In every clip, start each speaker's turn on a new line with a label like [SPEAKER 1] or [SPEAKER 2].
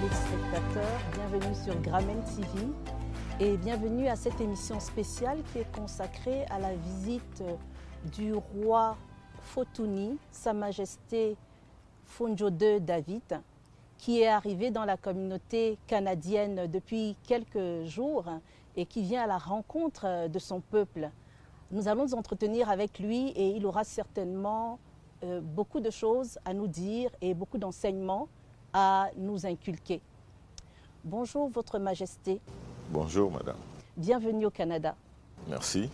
[SPEAKER 1] téléspectateurs, bienvenue sur Grameen TV et bienvenue à cette émission spéciale qui est consacrée à la visite du roi Fotouni, Sa Majesté Fonjo II David, qui est arrivé dans la communauté canadienne depuis quelques jours et qui vient à la rencontre de son peuple. Nous allons nous entretenir avec lui et il aura certainement beaucoup de choses à nous dire et beaucoup d'enseignements à nous inculquer. Bonjour, Votre Majesté.
[SPEAKER 2] Bonjour, madame.
[SPEAKER 1] Bienvenue au Canada.
[SPEAKER 2] Merci.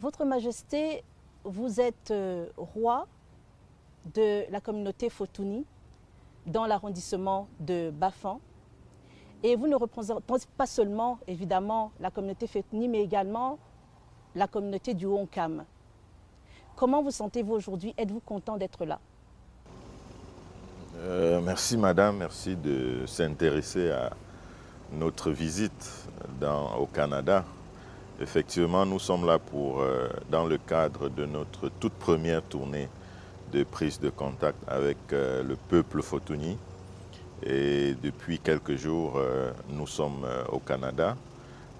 [SPEAKER 1] Votre Majesté, vous êtes roi de la communauté Fotouni dans l'arrondissement de Bafang. Et vous ne représentez pas seulement, évidemment, la communauté Fotouni, mais également la communauté du Honkam. Comment vous sentez-vous aujourd'hui? Êtes-vous content d'être là?
[SPEAKER 2] Merci, madame. Merci de s'intéresser à notre visite au Canada. Effectivement, nous sommes là dans le cadre de notre toute première tournée de prise de contact avec le peuple Fotouni. Et depuis quelques jours, nous sommes au Canada.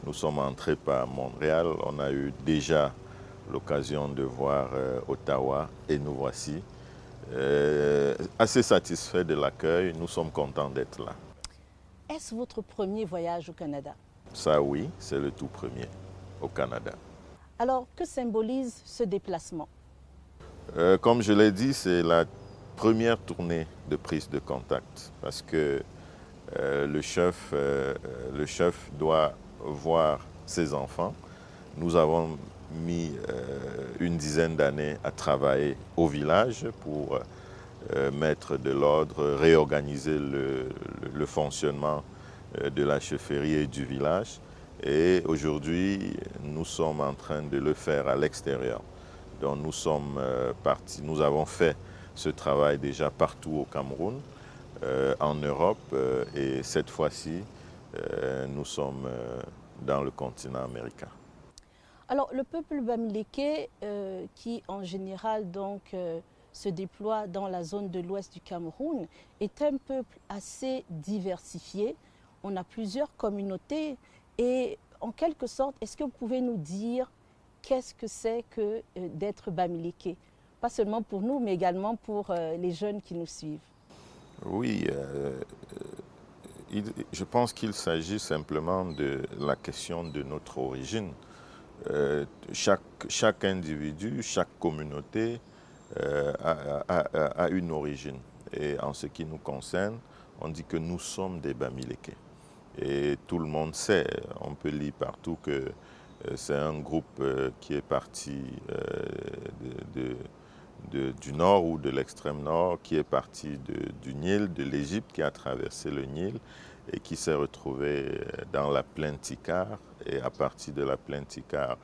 [SPEAKER 2] Nous sommes entrés par Montréal. On a eu déjà l'occasion de voir Ottawa et nous voici. Assez satisfaits de l'accueil. Nous sommes contents d'être là.
[SPEAKER 1] Est-ce votre premier voyage au Canada?
[SPEAKER 2] Ça, oui, c'est le tout premier au Canada.
[SPEAKER 1] Alors, que symbolise ce déplacement?
[SPEAKER 2] Comme je l'ai dit, c'est la première tournée de prise de contact parce que le chef doit voir ses enfants. Nous avons mis une dizaine d'années à travailler au village pour mettre de l'ordre, réorganiser le fonctionnement de la chefferie et du village. Et aujourd'hui, nous sommes en train de le faire à l'extérieur. Donc nous sommes partis, nous avons fait ce travail déjà partout au Cameroun, en Europe, et cette fois-ci, nous sommes dans le continent américain.
[SPEAKER 1] Alors, le peuple bamileke, qui en général donc, se déploie dans la zone de l'ouest du Cameroun, est un peuple assez diversifié. On a plusieurs communautés et en quelque sorte, est-ce que vous pouvez nous dire qu'est-ce que c'est que d'être bamileke? Pas seulement pour nous, mais également pour les jeunes qui nous suivent.
[SPEAKER 2] Oui, je pense qu'il s'agit simplement de la question de notre origine. Chaque individu, chaque communauté a une origine. Et en ce qui nous concerne, on dit que nous sommes des Bamileke. Et tout le monde sait, on peut lire partout que c'est un groupe qui est parti du nord ou de l'extrême nord, qui est parti du Nil, de l'Égypte, qui a traversé le Nil et qui s'est retrouvé dans la plaine Tikar. Et à partir de la plaine Tikar,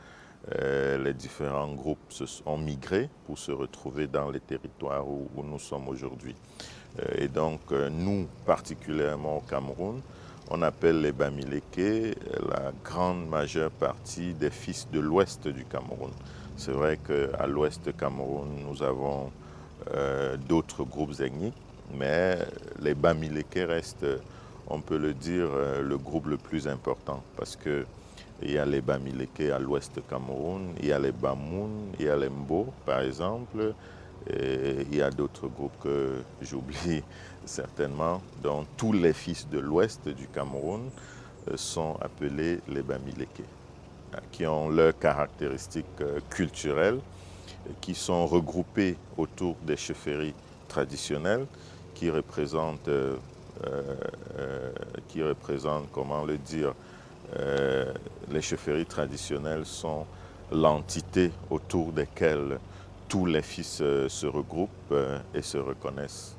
[SPEAKER 2] les différents groupes ont migré pour se retrouver dans les territoires où nous sommes aujourd'hui. Et donc, nous, particulièrement au Cameroun, on appelle les Bamileke la grande majeure partie des fils de l'ouest du Cameroun. C'est vrai qu'à l'ouest du Cameroun, nous avons d'autres groupes ethniques, mais les Bamileke restent, on peut le dire, le groupe le plus important parce que il y a les Bamileke à l'ouest du Cameroun, il y a les Bamoun, il y a les Mbo, par exemple, et il y a d'autres groupes que j'oublie certainement, dont tous les fils de l'ouest du Cameroun sont appelés les Bamileke, qui ont leurs caractéristiques culturelles, qui sont regroupés autour des chefferies traditionnelles, qui représentent, comment le dire, les chefferies traditionnelles sont l'entité autour desquelles tous les fils se regroupent et se reconnaissent.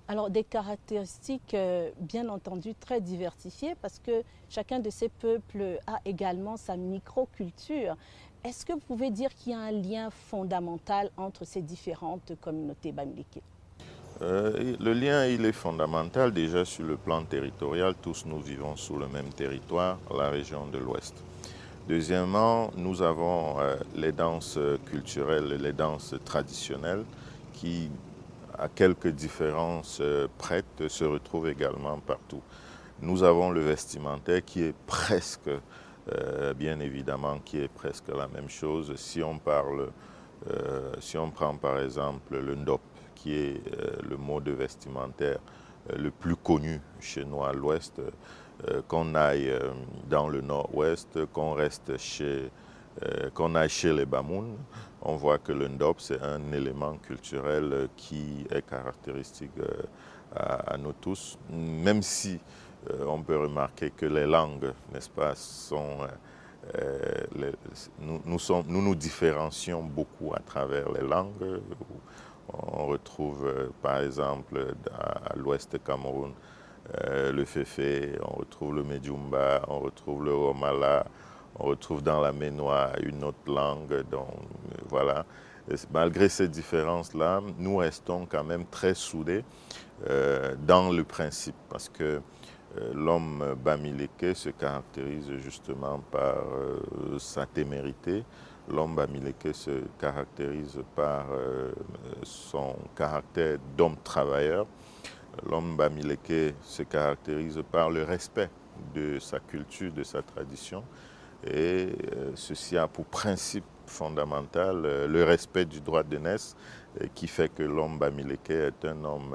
[SPEAKER 1] Alors, des caractéristiques, bien entendu, très diversifiées parce que chacun de ces peuples a également sa microculture. Est-ce que vous pouvez dire qu'il y a un lien fondamental entre ces différentes communautés bamileke?
[SPEAKER 2] Le lien, il est fondamental déjà sur le plan territorial. Tous nous vivons sur le même territoire, la région de l'Ouest. Deuxièmement, nous avons les danses culturelles et les danses traditionnelles qui à quelques différences près, se retrouve également partout. Nous avons le vestimentaire qui est presque, bien évidemment, qui est presque la même chose. Si on prend par exemple le ndop, qui est le mode vestimentaire le plus connu chez nous à l'ouest, qu'on aille dans le nord-ouest, qu'on aille chez les Bamoun, on voit que le ndop, c'est un élément culturel qui est caractéristique à nous tous, même si on peut remarquer que les langues, n'est-ce pas, nous nous différencions beaucoup à travers les langues. On retrouve par exemple à l'ouest du Cameroun le Féfé, on retrouve le Medjumba, on retrouve le Romala, on retrouve dans la Ménois une autre langue. Donc, voilà. Malgré ces différences-là, nous restons quand même très soudés dans le principe, parce que l'homme bamileke se caractérise justement par sa témérité. L'homme bamileke se caractérise par son caractère d'homme travailleur. L'homme bamileke se caractérise par le respect de sa culture, de sa tradition. Et ceci a pour principe fondamental le respect du droit de naissance, qui fait que l'homme bamileke est un homme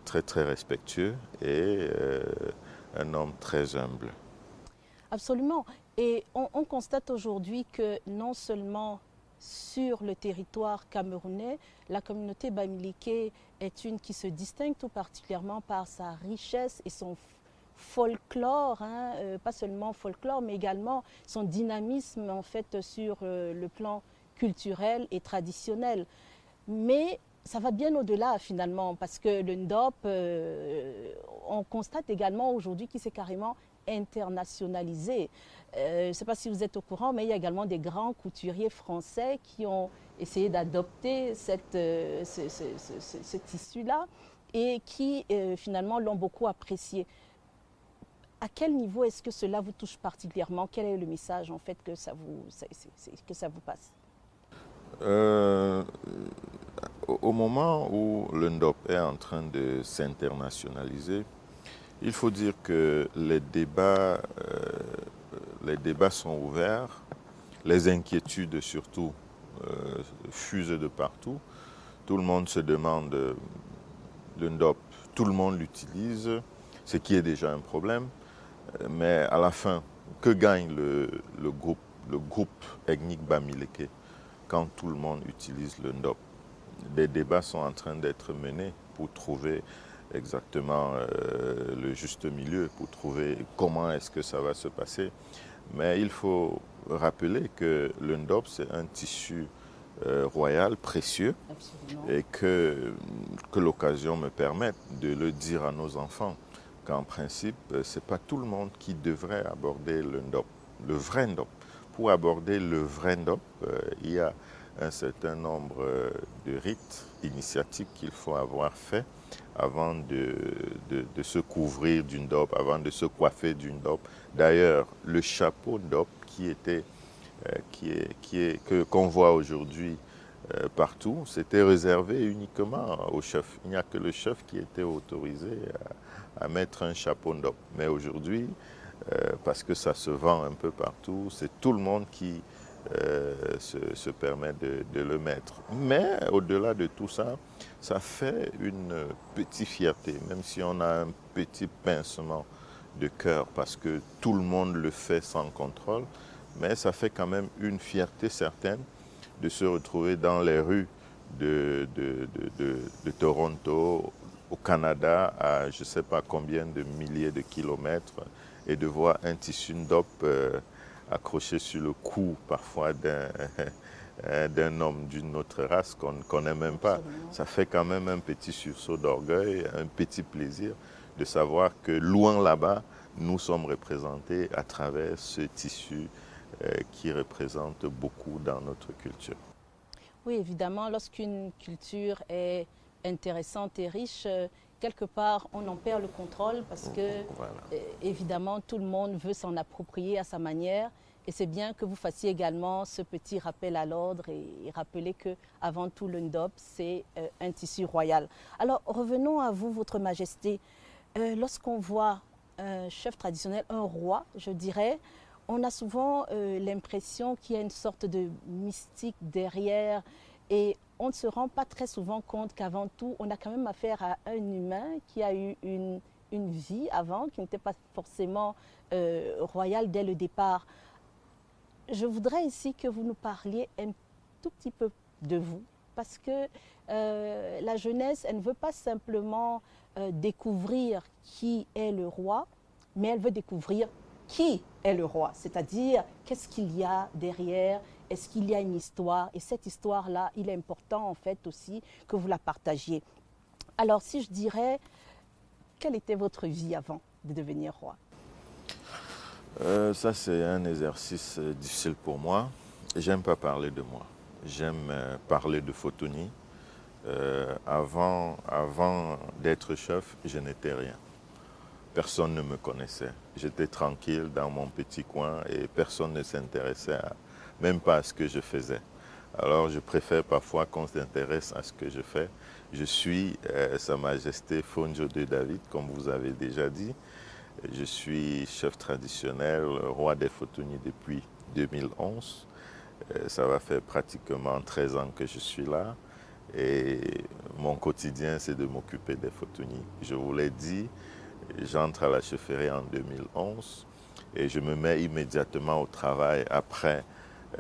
[SPEAKER 2] très très respectueux et un homme très humble.
[SPEAKER 1] Absolument. Et on constate aujourd'hui que non seulement sur le territoire camerounais, la communauté bamileke est une qui se distingue tout particulièrement par sa richesse et son folklore, pas seulement folklore, mais également son dynamisme en fait sur le plan culturel et traditionnel. Mais ça va bien au-delà finalement, parce que le ndop, on constate également aujourd'hui qu'il s'est carrément internationalisé. Je ne sais pas si vous êtes au courant, mais il y a également des grands couturiers français qui ont essayé d'adopter ce tissu-là et qui finalement l'ont beaucoup apprécié. À quel niveau est-ce que cela vous touche particulièrement? Quel est le message en fait que ça vous passe?
[SPEAKER 2] Au moment où le ndop est en train de s'internationaliser, il faut dire que les débats sont ouverts, les inquiétudes surtout fusent de partout. Tout le monde se demande, le ndop, tout le monde l'utilise, ce qui est déjà un problème. Mais à la fin, que gagne le groupe ethnique bamileke quand tout le monde utilise le ndop? Des débats sont en train d'être menés pour trouver exactement le juste milieu, pour trouver comment est-ce que ça va se passer. Mais il faut rappeler que le ndop, c'est un tissu royal précieux. Absolument. Et que l'occasion me permette de le dire à nos enfants, qu'en principe, ce n'est pas tout le monde qui devrait aborder le ndop, le vrai ndop. Pour aborder le vrai ndop, il y a un certain nombre de rites initiatiques qu'il faut avoir fait avant de se couvrir d'une ndop, avant de se coiffer d'une ndop. D'ailleurs, le chapeau ndop qu'on voit aujourd'hui partout, c'était réservé uniquement au chef. Il n'y a que le chef qui était autorisé à mettre un chapeau ndop. Mais aujourd'hui, parce que ça se vend un peu partout, c'est tout le monde qui se permet de le mettre. Mais au-delà de tout ça, ça fait une petite fierté, même si on a un petit pincement de cœur, parce que tout le monde le fait sans contrôle, mais ça fait quand même une fierté certaine de se retrouver dans les rues de Toronto, au Canada, à je ne sais pas combien de milliers de kilomètres, et de voir un tissu ndop accroché sur le cou parfois d'un homme d'une autre race qu'on ne connaît même pas. Absolument. Ça fait quand même un petit sursaut d'orgueil, un petit plaisir de savoir que loin là-bas, nous sommes représentés à travers ce tissu qui représente beaucoup dans notre culture.
[SPEAKER 1] Oui, évidemment, lorsqu'une culture est intéressante et riche, quelque part, on en perd le contrôle parce que, voilà. Évidemment, tout le monde veut s'en approprier à sa manière Et c'est bien que vous fassiez également ce petit rappel à l'ordre et rappeler que avant tout le ndop, c'est un tissu royal. Alors revenons à vous, Votre Majesté. Lorsqu'on voit un chef traditionnel, un roi, je dirais, on a souvent l'impression qu'il y a une sorte de mystique derrière et on ne se rend pas très souvent compte qu'avant tout, on a quand même affaire à un humain qui a eu une vie avant, qui n'était pas forcément royale dès le départ. Je voudrais ici que vous nous parliez un tout petit peu de vous, parce que la jeunesse, elle ne veut pas simplement découvrir qui est le roi, mais elle veut découvrir qui est le roi, c'est-à-dire qu'est-ce qu'il y a derrière, est-ce qu'il y a une histoire, et cette histoire-là, il est important en fait aussi que vous la partagiez. Alors si je dirais, quelle était votre vie avant de devenir roi?
[SPEAKER 2] Ça, c'est un exercice difficile pour moi. J'aime pas parler de moi. J'aime parler de Fotoni. Avant d'être chef, je n'étais rien. Personne ne me connaissait. J'étais tranquille dans mon petit coin et personne ne s'intéressait même pas à ce que je faisais. Alors, je préfère parfois qu'on s'intéresse à ce que je fais. Je suis Sa Majesté Fonjo de David, comme vous avez déjà dit. Je suis chef traditionnel, roi des Fotoni depuis 2011. Ça va faire pratiquement 13 ans que je suis là. Et mon quotidien, c'est de m'occuper des Fotoni. Je vous l'ai dit, j'entre à la chefferie en 2011 et je me mets immédiatement au travail après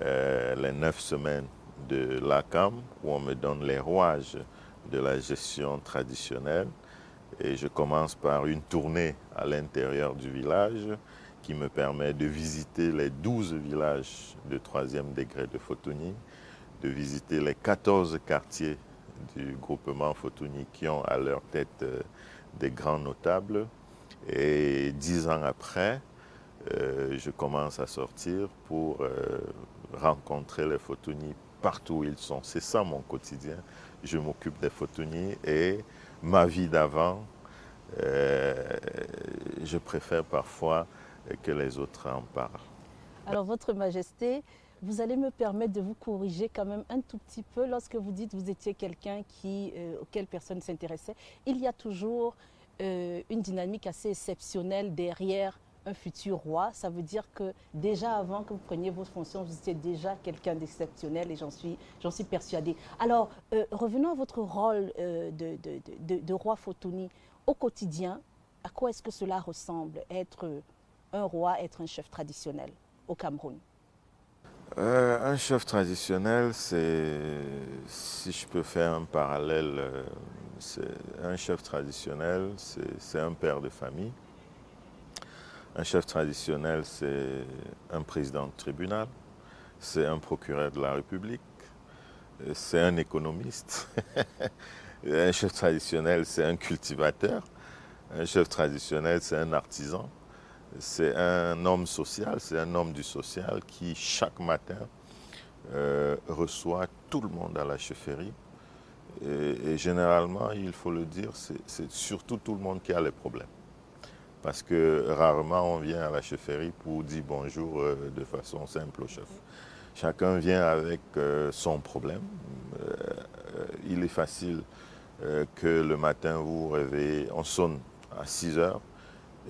[SPEAKER 2] les 9 semaines de l'ACAM où on me donne les rouages de la gestion traditionnelle. Et je commence par une tournée à l'intérieur du village qui me permet de visiter les 12 villages de 3e degré de Fotoni, de visiter les 14 quartiers du groupement Fotoni qui ont à leur tête des grands notables. Et 10 ans après, je commence à sortir pour rencontrer les Fotoni partout où ils sont. C'est ça mon quotidien. Je m'occupe des Fotoni et ma vie d'avant, je préfère parfois que les autres en parlent.
[SPEAKER 1] Alors, Votre Majesté, vous allez me permettre de vous corriger quand même un tout petit peu lorsque vous dites que vous étiez quelqu'un auquel personne ne s'intéressait. Il y a toujours une dynamique assez exceptionnelle derrière un futur roi. Ça veut dire que déjà avant que vous preniez vos fonctions, vous étiez déjà quelqu'un d'exceptionnel et j'en suis persuadée. Alors, revenons à votre rôle de roi Fotoni. Au quotidien, à quoi est-ce que cela ressemble, être un roi, être un chef traditionnel au Cameroun?
[SPEAKER 2] Un chef traditionnel, si je peux faire un parallèle, un chef traditionnel, c'est un père de famille. Un chef traditionnel, c'est un président de tribunal, c'est un procureur de la République, c'est un économiste. Un chef traditionnel, c'est un cultivateur. Un chef traditionnel, c'est un artisan. C'est un homme social, c'est un homme du social qui, chaque matin, reçoit tout le monde à la chefferie. Et généralement, il faut le dire, c'est surtout tout le monde qui a les problèmes. Parce que rarement on vient à la chefferie pour dire bonjour de façon simple au chef. Chacun vient avec son problème. Il est facile que le matin vous vous réveillez, on sonne à 6 heures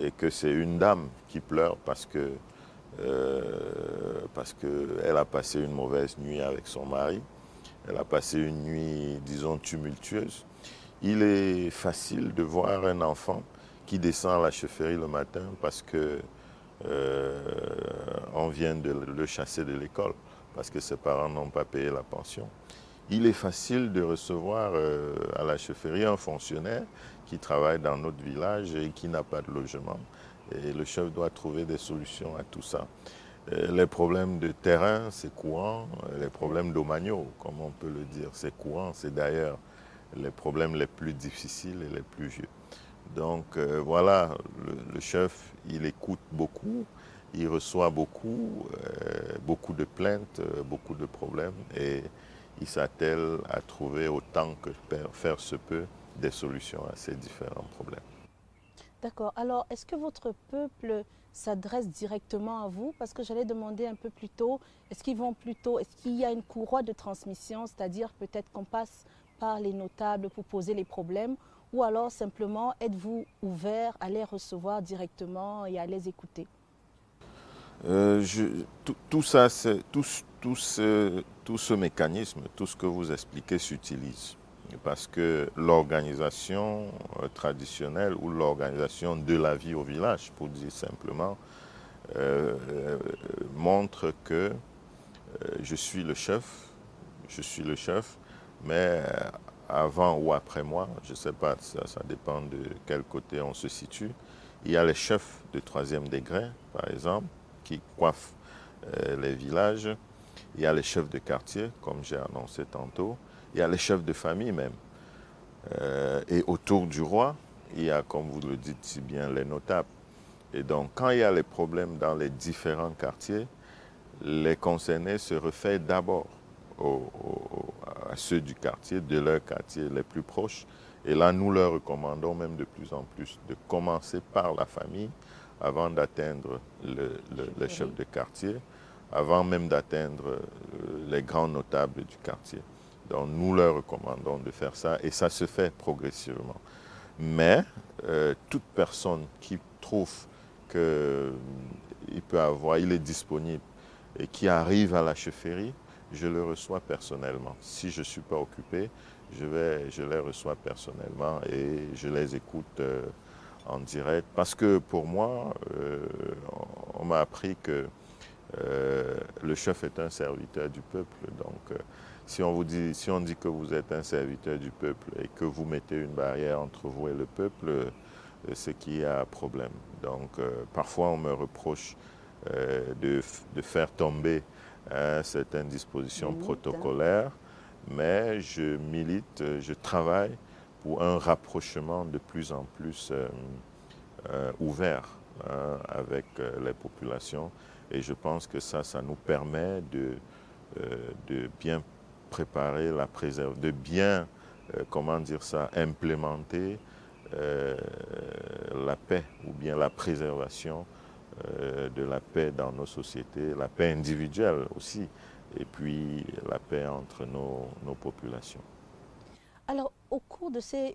[SPEAKER 2] et que c'est une dame qui pleure parce qu'elle a passé une mauvaise nuit avec son mari. Elle a passé une nuit, disons, tumultueuse. Il est facile de voir un enfant qui descend à la chefferie le matin parce que on vient de le chasser de l'école, parce que ses parents n'ont pas payé la pension. Il est facile de recevoir à la chefferie un fonctionnaire qui travaille dans notre village et qui n'a pas de logement. Et le chef doit trouver des solutions à tout ça. Les problèmes de terrain, c'est courant. Les problèmes domaniaux, comme on peut le dire, c'est courant. C'est d'ailleurs les problèmes les plus difficiles et les plus vieux. Donc voilà, le chef, il écoute beaucoup, il reçoit beaucoup, beaucoup de plaintes, beaucoup de problèmes et il s'attelle à trouver autant que faire se peut des solutions à ces différents problèmes.
[SPEAKER 1] D'accord. Alors, est-ce que votre peuple s'adressent directement à vous? Parce que j'allais demander un peu plus tôt, est-ce qu'il y a une courroie de transmission, c'est-à-dire peut-être qu'on passe par les notables pour poser les problèmes, ou alors simplement êtes-vous ouvert à les recevoir directement et à les écouter?
[SPEAKER 2] Tout ça, tout ce mécanisme, tout ce que vous expliquez s'utilise. Parce que l'organisation traditionnelle ou l'organisation de la vie au village, pour dire simplement, euh, euh, montre que je suis le chef, mais avant ou après moi, je ne sais pas, ça dépend de quel côté on se situe. Il y a les chefs de troisième degré, par exemple, qui coiffent les villages. Il y a les chefs de quartier, comme j'ai annoncé tantôt. Il y a les chefs de famille même. Et autour du roi, il y a, comme vous le dites si bien, les notables. Et donc, quand il y a les problèmes dans les différents quartiers, les concernés se réfèrent d'abord à ceux du quartier, de leur quartier les plus proches. Et là, nous leur recommandons même de plus en plus de commencer par la famille avant d'atteindre le chef de quartier, avant même d'atteindre les grands notables du quartier. Donc nous leur recommandons de faire ça et ça se fait progressivement. Mais toute personne qui trouve il est disponible et qui arrive à la chefferie, je le reçois personnellement. Si je ne suis pas occupé, je les reçois personnellement et je les écoute en direct. Parce que pour moi, on m'a appris que le chef est un serviteur du peuple. Donc, si on dit que vous êtes un serviteur du peuple et que vous mettez une barrière entre vous et le peuple, c'est qu'il y a un problème. Donc, parfois, on me reproche de faire tomber certaines dispositions protocolaires, mais je milite, je travaille pour un rapprochement de plus en plus ouvert avec les populations. Et je pense que ça nous permet de bien préparer la préservation, de bien, comment dire ça, implémenter la paix ou bien la préservation de la paix dans nos sociétés, la paix individuelle aussi, et puis la paix entre nos populations.
[SPEAKER 1] Alors, au cours de ces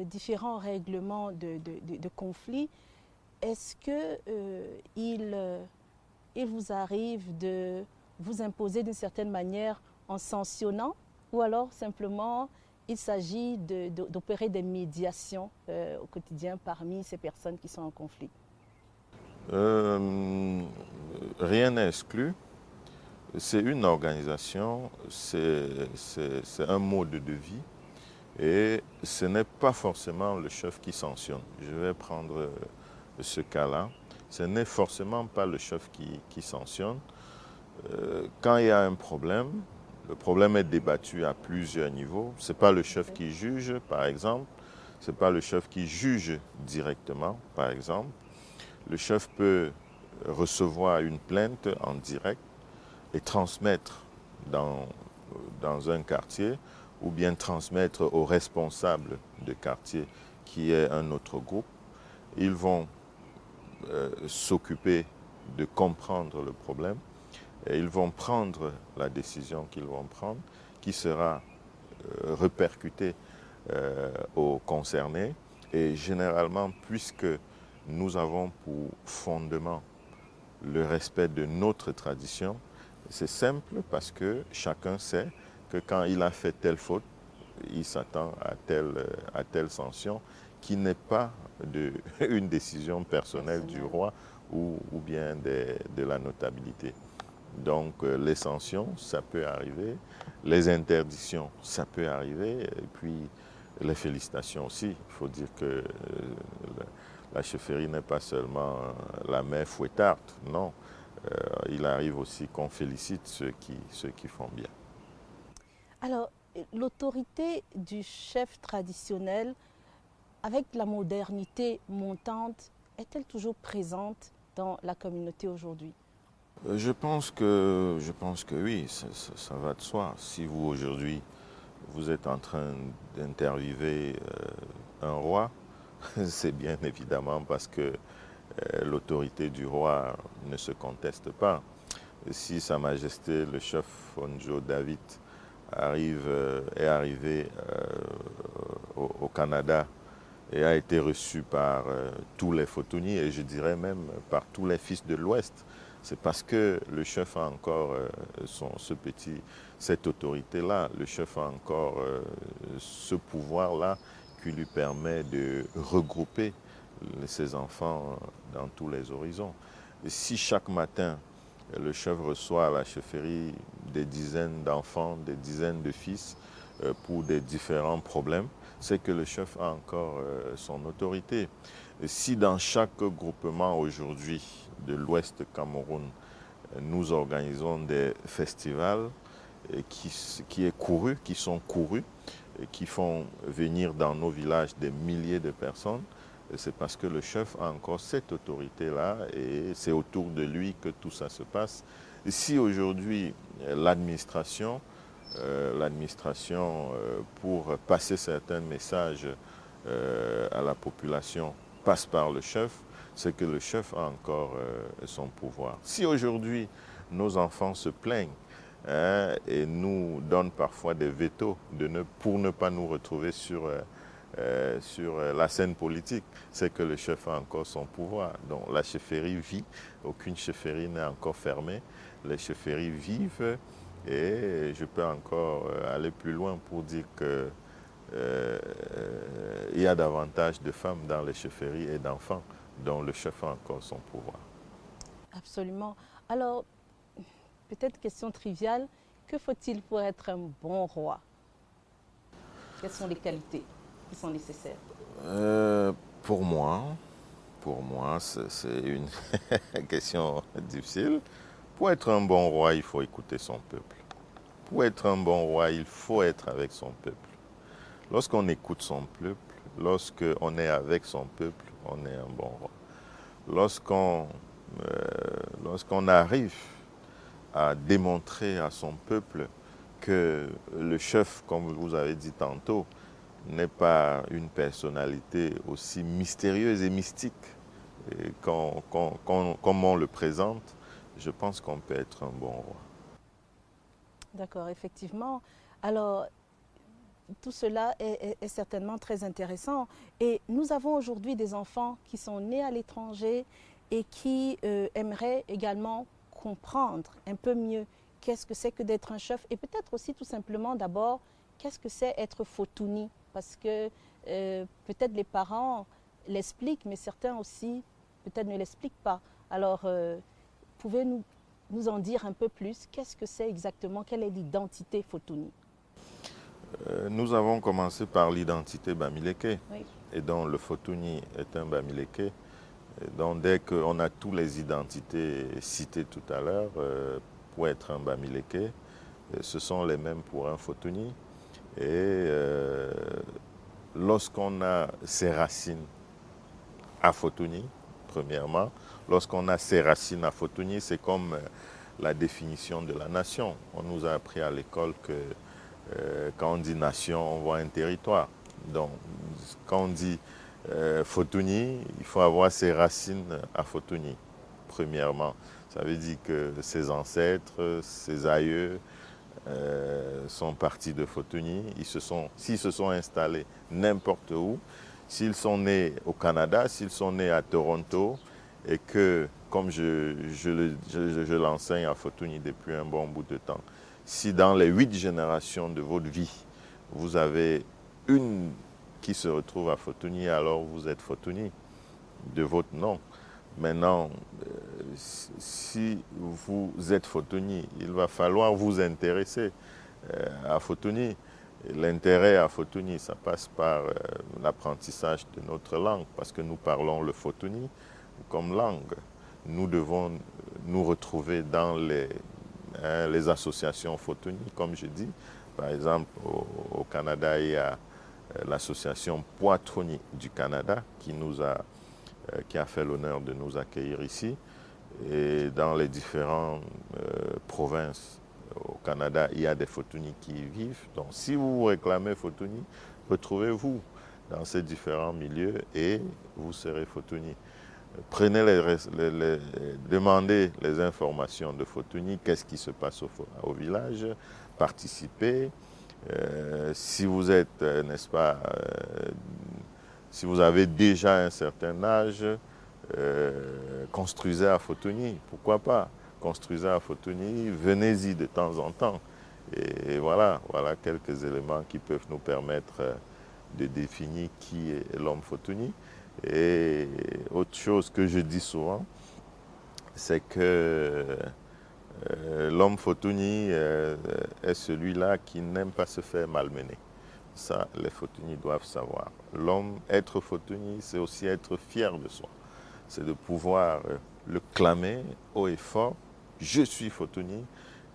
[SPEAKER 1] différents règlements de conflits, est-ce que il vous arrive de vous imposer d'une certaine manière en sanctionnant, ou alors simplement il s'agit d'opérer des médiations au quotidien parmi ces personnes qui sont en conflit?
[SPEAKER 2] Euh, Rien n'est exclu. C'est une organisation, c'est un mode de vie et ce n'est pas forcément le chef qui sanctionne. Je vais prendre ce cas-là. Ce n'est forcément pas le chef qui sanctionne. Quand il y a un problème, le problème est débattu à plusieurs niveaux. Ce n'est pas le chef qui juge, par exemple. Ce n'est pas le chef qui juge directement, par exemple. Le chef peut recevoir une plainte en direct et transmettre dans un quartier ou bien transmettre aux responsables de quartier qui est un autre groupe. Ils vont s'occuper de comprendre le problème et ils vont prendre la décision qu'ils vont prendre qui sera répercutée aux concernés. Et généralement, puisque nous avons pour fondement le respect de notre tradition, c'est simple parce que chacun sait que quand il a fait telle faute, il s'attend à telle sanction qui n'est pas une décision personnelle du roi ou bien de la notabilité. Donc les sanctions, ça peut arriver, les interdictions, ça peut arriver, et puis les félicitations aussi. Il faut dire que la chefferie n'est pas seulement la mère fouettarde, non. Il arrive aussi qu'on félicite ceux qui font bien.
[SPEAKER 1] Alors, l'autorité du chef traditionnel, avec la modernité montante, est-elle toujours présente dans la communauté aujourd'hui?
[SPEAKER 2] Je pense que oui, ça va de soi. Si vous aujourd'hui, vous êtes en train d'interviewer un roi, c'est bien évidemment parce que l'autorité du roi ne se conteste pas. Si Sa Majesté le chef Onjo David est arrivé au Canada et a été reçu par tous les Futuni, et je dirais même par tous les fils de l'Ouest, c'est parce que le chef a encore cette autorité-là, le chef a encore ce pouvoir-là qui lui permet de regrouper ses enfants dans tous les horizons. Et si chaque matin, le chef reçoit à la chefferie des dizaines d'enfants, des dizaines de fils pour des différents problèmes, c'est que le chef a encore son autorité. Et si dans chaque groupement aujourd'hui de l'Ouest Cameroun, nous organisons des festivals qui sont courus, et qui font venir dans nos villages des milliers de personnes, c'est parce que le chef a encore cette autorité-là et c'est autour de lui que tout ça se passe. Et si aujourd'hui l'administration, pour passer certains messages à la population, passe par le chef, c'est que le chef a encore son pouvoir. Si aujourd'hui nos enfants se plaignent et nous donnent parfois des vétos pour ne pas nous retrouver sur la scène politique, c'est que le chef a encore son pouvoir. Donc la chefferie vit, aucune chefferie n'est encore fermée, les chefferies vivent et je peux encore aller plus loin pour dire que il y a davantage de femmes dans les chefferies et d'enfants dont le chef a encore son pouvoir.
[SPEAKER 1] Absolument. Alors, peut-être question triviale, que faut-il pour être un bon roi? Quelles sont les qualités qui sont nécessaires?
[SPEAKER 2] Pour moi, c'est une question difficile. Pour être un bon roi, il faut écouter son peuple. Pour être un bon roi, il faut être avec son peuple. Lorsqu'on écoute son peuple, lorsqu'on est avec son peuple, on est un bon roi. Lorsqu'on arrive à démontrer à son peuple que le chef, comme vous avez dit tantôt, n'est pas une personnalité aussi mystérieuse et mystique comme on le présente, je pense qu'on peut être un bon roi.
[SPEAKER 1] D'accord, effectivement. Alors, tout cela est certainement très intéressant. Et nous avons aujourd'hui des enfants qui sont nés à l'étranger et qui aimeraient également comprendre un peu mieux qu'est-ce que c'est que d'être un chef et peut-être aussi tout simplement d'abord qu'est-ce que c'est être Futuni, parce que peut-être les parents l'expliquent mais certains aussi peut-être ne l'expliquent pas. Alors pouvez-vous nous en dire un peu plus? Qu'est-ce que c'est exactement? Quelle est l'identité Futuni?
[SPEAKER 2] Nous avons commencé par l'identité Bamileke.
[SPEAKER 1] Oui.
[SPEAKER 2] Et donc le Futuni est un Bamileke. Donc dès qu'on a toutes les identités citées tout à l'heure, pour être un Bamileke, ce sont les mêmes pour un Futuni. Et lorsqu'on a ses racines à Futuni, premièrement, lorsqu'on a ses racines à Futuni, c'est comme la définition de la nation. On nous a appris à l'école que quand on dit nation, on voit un territoire. Donc, quand on dit Futuni, il faut avoir ses racines à Futuni, premièrement. Ça veut dire que ses ancêtres, ses aïeux sont partis de Futuni. S'ils se sont installés n'importe où, s'ils sont nés au Canada, s'ils sont nés à Toronto, et que, comme je l'enseigne à Futuni depuis un bon bout de temps, si dans les 8 générations de votre vie, vous avez une qui se retrouve à Futuni, alors vous êtes Futuni de votre nom. Maintenant, si vous êtes Futuni, il va falloir vous intéresser à Futuni. L'intérêt à Futuni, ça passe par l'apprentissage de notre langue, parce que nous parlons le Futuni comme langue. Nous devons nous retrouver dans les associations Futuni, comme je dis. Par exemple, au Canada, il y a l'association Poitroni du Canada qui a fait l'honneur de nous accueillir ici. Et dans les différentes provinces au Canada, il y a des Futuni qui y vivent. Donc si vous réclamez Futuni, retrouvez-vous dans ces différents milieux et vous serez Futuni. Prenez demandez les informations de Fotuni, qu'est-ce qui se passe au village, participez. Si vous êtes, n'est-ce pas, si vous avez déjà un certain âge, construisez à Fotuni, pourquoi pas? Construisez à Fotuni, venez-y de temps en temps. Et voilà quelques éléments qui peuvent nous permettre de définir qui est l'homme Fotuni. Et autre chose que je dis souvent, c'est que l'homme Fotuni est celui-là qui n'aime pas se faire malmener. Ça, les Fotuni doivent savoir. Être Fotuni, c'est aussi être fier de soi. C'est de pouvoir le clamer haut et fort, je suis Fotuni,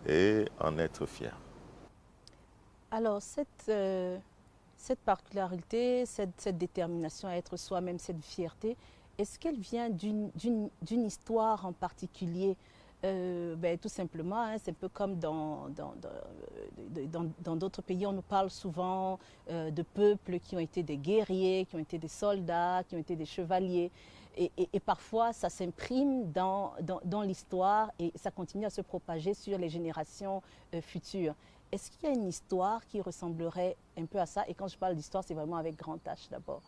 [SPEAKER 2] et en être fier.
[SPEAKER 1] Alors, cette particularité, cette détermination à être soi-même, cette fierté, est-ce qu'elle vient d'une histoire en particulier? Tout simplement, hein, c'est un peu comme dans d'autres pays, on nous parle souvent de peuples qui ont été des guerriers, qui ont été des soldats, qui ont été des chevaliers. Et parfois, ça s'imprime dans l'histoire et ça continue à se propager sur les générations futures. Est-ce qu'il y a une histoire qui ressemblerait un peu à ça? Et quand je parle d'histoire, c'est vraiment avec grand H d'abord.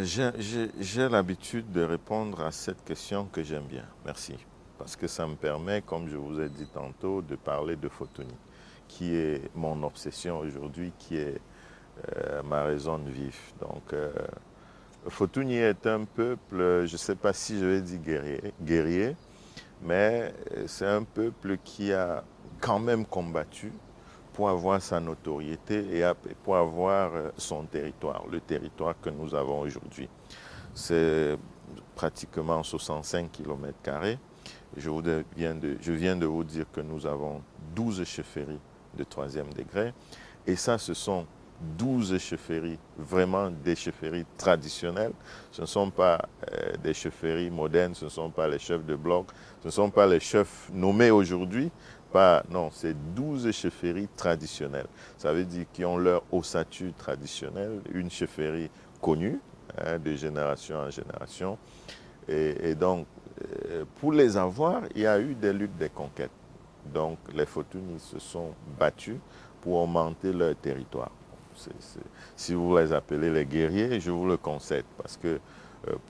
[SPEAKER 2] J'ai l'habitude de répondre à cette question que j'aime bien. Merci. Parce que ça me permet, comme je vous ai dit tantôt, de parler de Fotuni, qui est mon obsession aujourd'hui, qui est ma raison de vivre. Donc, Fotuni est un peuple, je ne sais pas si je vais dire guerrier, mais c'est un peuple qui a quand même combattu pour avoir sa notoriété et pour avoir son territoire, le territoire que nous avons aujourd'hui. C'est pratiquement 65 km². Je viens de vous dire que nous avons 12 chefferies de 3e degré. Et ça, ce sont 12 chefferies, vraiment des chefferies traditionnelles. Ce ne sont pas des chefferies modernes, ce ne sont pas les chefs de bloc, ce ne sont pas les chefs nommés aujourd'hui. Non, c'est 12 chefferies traditionnelles. Ça veut dire qu'ils ont leur ossature traditionnelle, une chefferie connue, hein, de génération en génération. Et donc, pour les avoir, il y a eu des luttes, des conquêtes. Donc, les Fotuni se sont battus pour augmenter leur territoire. Si vous les appelez les guerriers, je vous le concède, parce que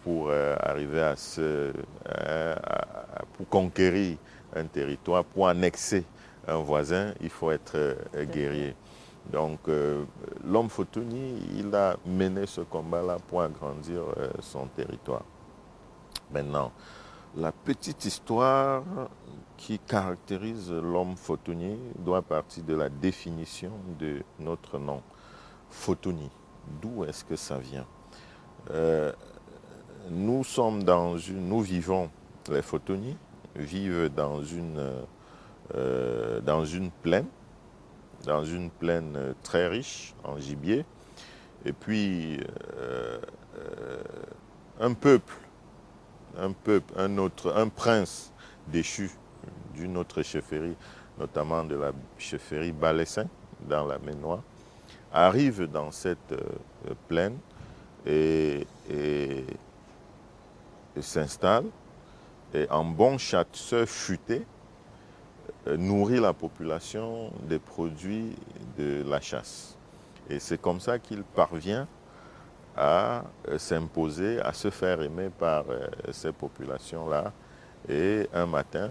[SPEAKER 2] pour arriver pour conquérir un territoire, pour annexer un voisin, il faut être guerrier. Donc, l'homme Fotuni, il a mené ce combat-là pour agrandir son territoire. Maintenant, la petite histoire qui caractérise l'homme Fotuni doit partir de la définition de notre nom, Fotuni. D'où est-ce que ça vient? Nous vivons, les Fotuni vivent dans une plaine très riche en gibier, et puis un prince déchu d'une autre chefferie, notamment de la chefferie Balessin, dans la Ménois, arrive dans cette plaine et s'installe, et en bon chasseur futé, nourrit la population des produits de la chasse. Et c'est comme ça qu'il parvient à s'imposer, à se faire aimer par ces populations-là. Et un matin,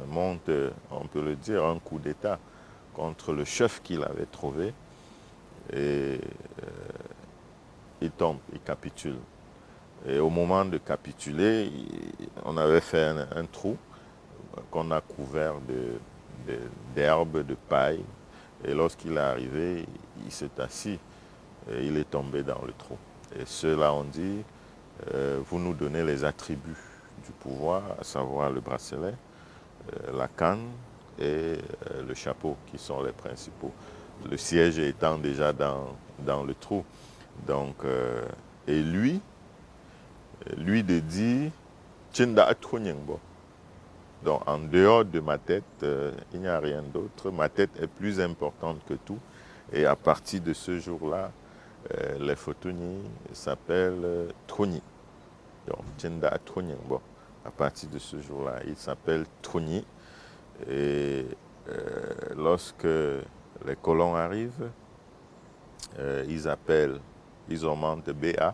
[SPEAKER 2] monte, on peut le dire, un coup d'État contre le chef qu'il avait trouvé. Et il tombe, il capitule. Et au moment de capituler, on avait fait un trou qu'on a couvert d'herbes, de paille. Et lorsqu'il est arrivé, il s'est assis et il est tombé dans le trou. Et ceux-là ont dit, vous nous donnez les attributs du pouvoir, à savoir le bracelet, la canne et le chapeau, qui sont les principaux. Le siège étant déjà dans le trou. Donc, et lui de dire, donc en dehors de ma tête, il n'y a rien d'autre. Ma tête est plus importante que tout. Et à partir de ce jour-là, les Fotuni s'appellent Troni. Donc, Tchenda Atronien, bon, à partir de ce jour-là, il s'appelle Trogny. Et lorsque les colons arrivent, ils augmentent BA,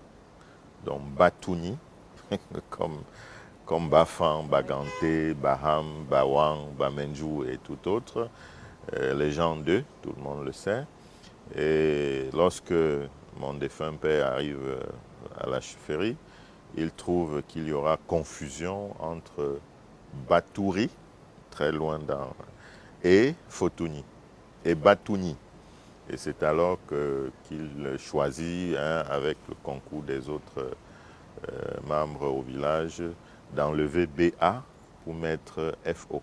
[SPEAKER 2] donc Batouni, comme Bafan, Baganté, Baham, Bawang, Bamenjou et tout autre. Les gens d'eux, tout le monde le sait. Et lorsque mon défunt père arrive à la chefferie, il trouve qu'il y aura confusion entre Batouri, très loin dans, et Fotouni, et Batouni. Et c'est alors qu'il choisit, avec le concours des autres membres au village, d'enlever BA pour mettre FO.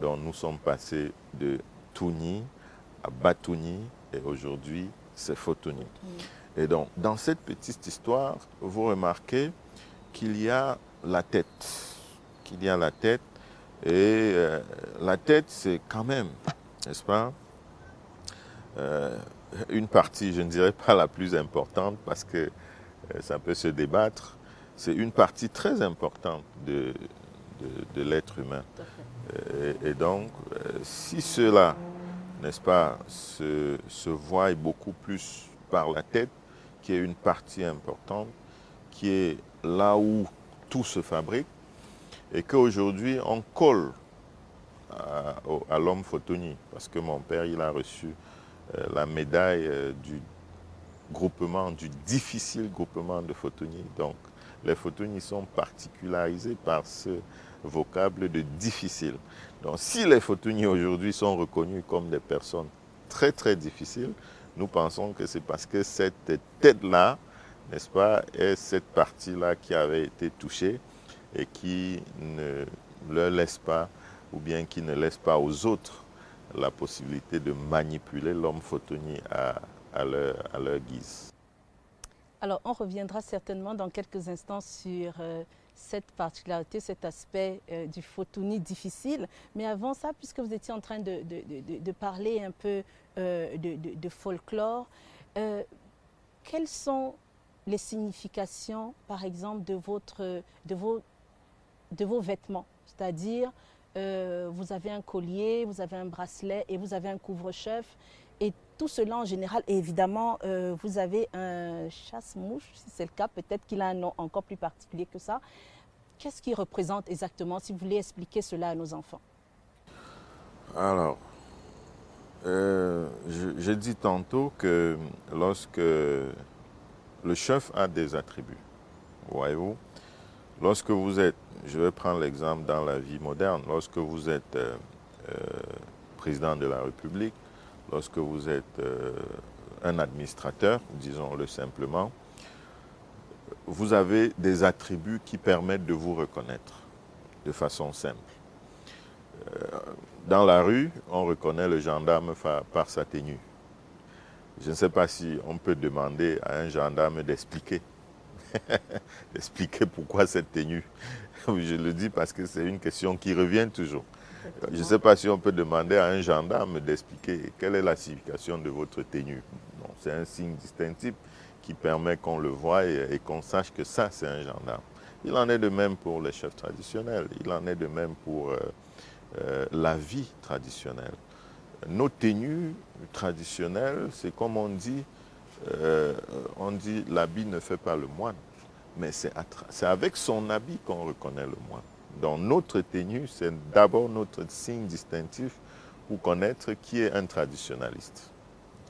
[SPEAKER 2] Donc nous sommes passés de Touni à Batouni et aujourd'hui c'est Fotouni. Et donc dans cette petite histoire, vous remarquez qu'il y a la tête. Et la tête, c'est quand même, n'est-ce pas, une partie, je ne dirais pas la plus importante parce que ça peut se débattre, c'est une partie très importante de l'être humain. Et donc, si cela, n'est-ce pas, se voit beaucoup plus par la tête, qui est une partie importante, qui est là où tout se fabrique, et qu'aujourd'hui, on colle à l'homme Fotouni, parce que mon père, il a reçu la médaille du difficile groupement de Fotouni. Donc, les Fotouni sont particularisés par ce vocable de difficile. Donc, si les Fotouni aujourd'hui sont reconnus comme des personnes très, très difficiles, nous pensons que c'est parce que cette tête-là, n'est-ce pas, est cette partie-là qui avait été touchée et qui ne leur laisse pas, ou bien qui ne laisse pas aux autres la possibilité de manipuler l'homme Fotouni à leur guise.
[SPEAKER 1] Alors, on reviendra certainement dans quelques instants sur cette particularité, cet aspect du Fotouni difficile. Mais avant ça, puisque vous étiez en train de parler un peu de folklore, quelles sont les significations, par exemple, de vos vêtements? C'est-à-dire, vous avez un collier, vous avez un bracelet et vous avez un couvre-chef. Et tout cela en général, et évidemment, vous avez un chasse-mouche, si c'est le cas, peut-être qu'il a un nom encore plus particulier que ça. Qu'est-ce qu'il représente exactement, si vous voulez expliquer cela à nos enfants?
[SPEAKER 2] Alors, j'ai dit tantôt que lorsque le chef a des attributs, voyez-vous, lorsque vous êtes, je vais prendre l'exemple dans la vie moderne, lorsque vous êtes président de la République, lorsque vous êtes un administrateur, disons-le simplement, vous avez des attributs qui permettent de vous reconnaître de façon simple. Dans la rue, on reconnaît le gendarme par sa tenue. Je ne sais pas si on peut demander à un gendarme d'expliquer. Expliquer pourquoi cette tenue. Je le dis parce que c'est une question qui revient toujours. Je ne sais pas si on peut demander à un gendarme d'expliquer quelle est la signification de votre tenue. C'est un signe distinctif qui permet qu'on le voie et qu'on sache que ça, c'est un gendarme. Il en est de même pour les chefs traditionnels. Il en est de même pour la vie traditionnelle. Nos tenues traditionnelles, c'est comme on dit l'habit ne fait pas le moine. Mais c'est avec son habit qu'on reconnaît le moine. Dans notre tenue, c'est d'abord notre signe distinctif pour connaître qui est un traditionnaliste.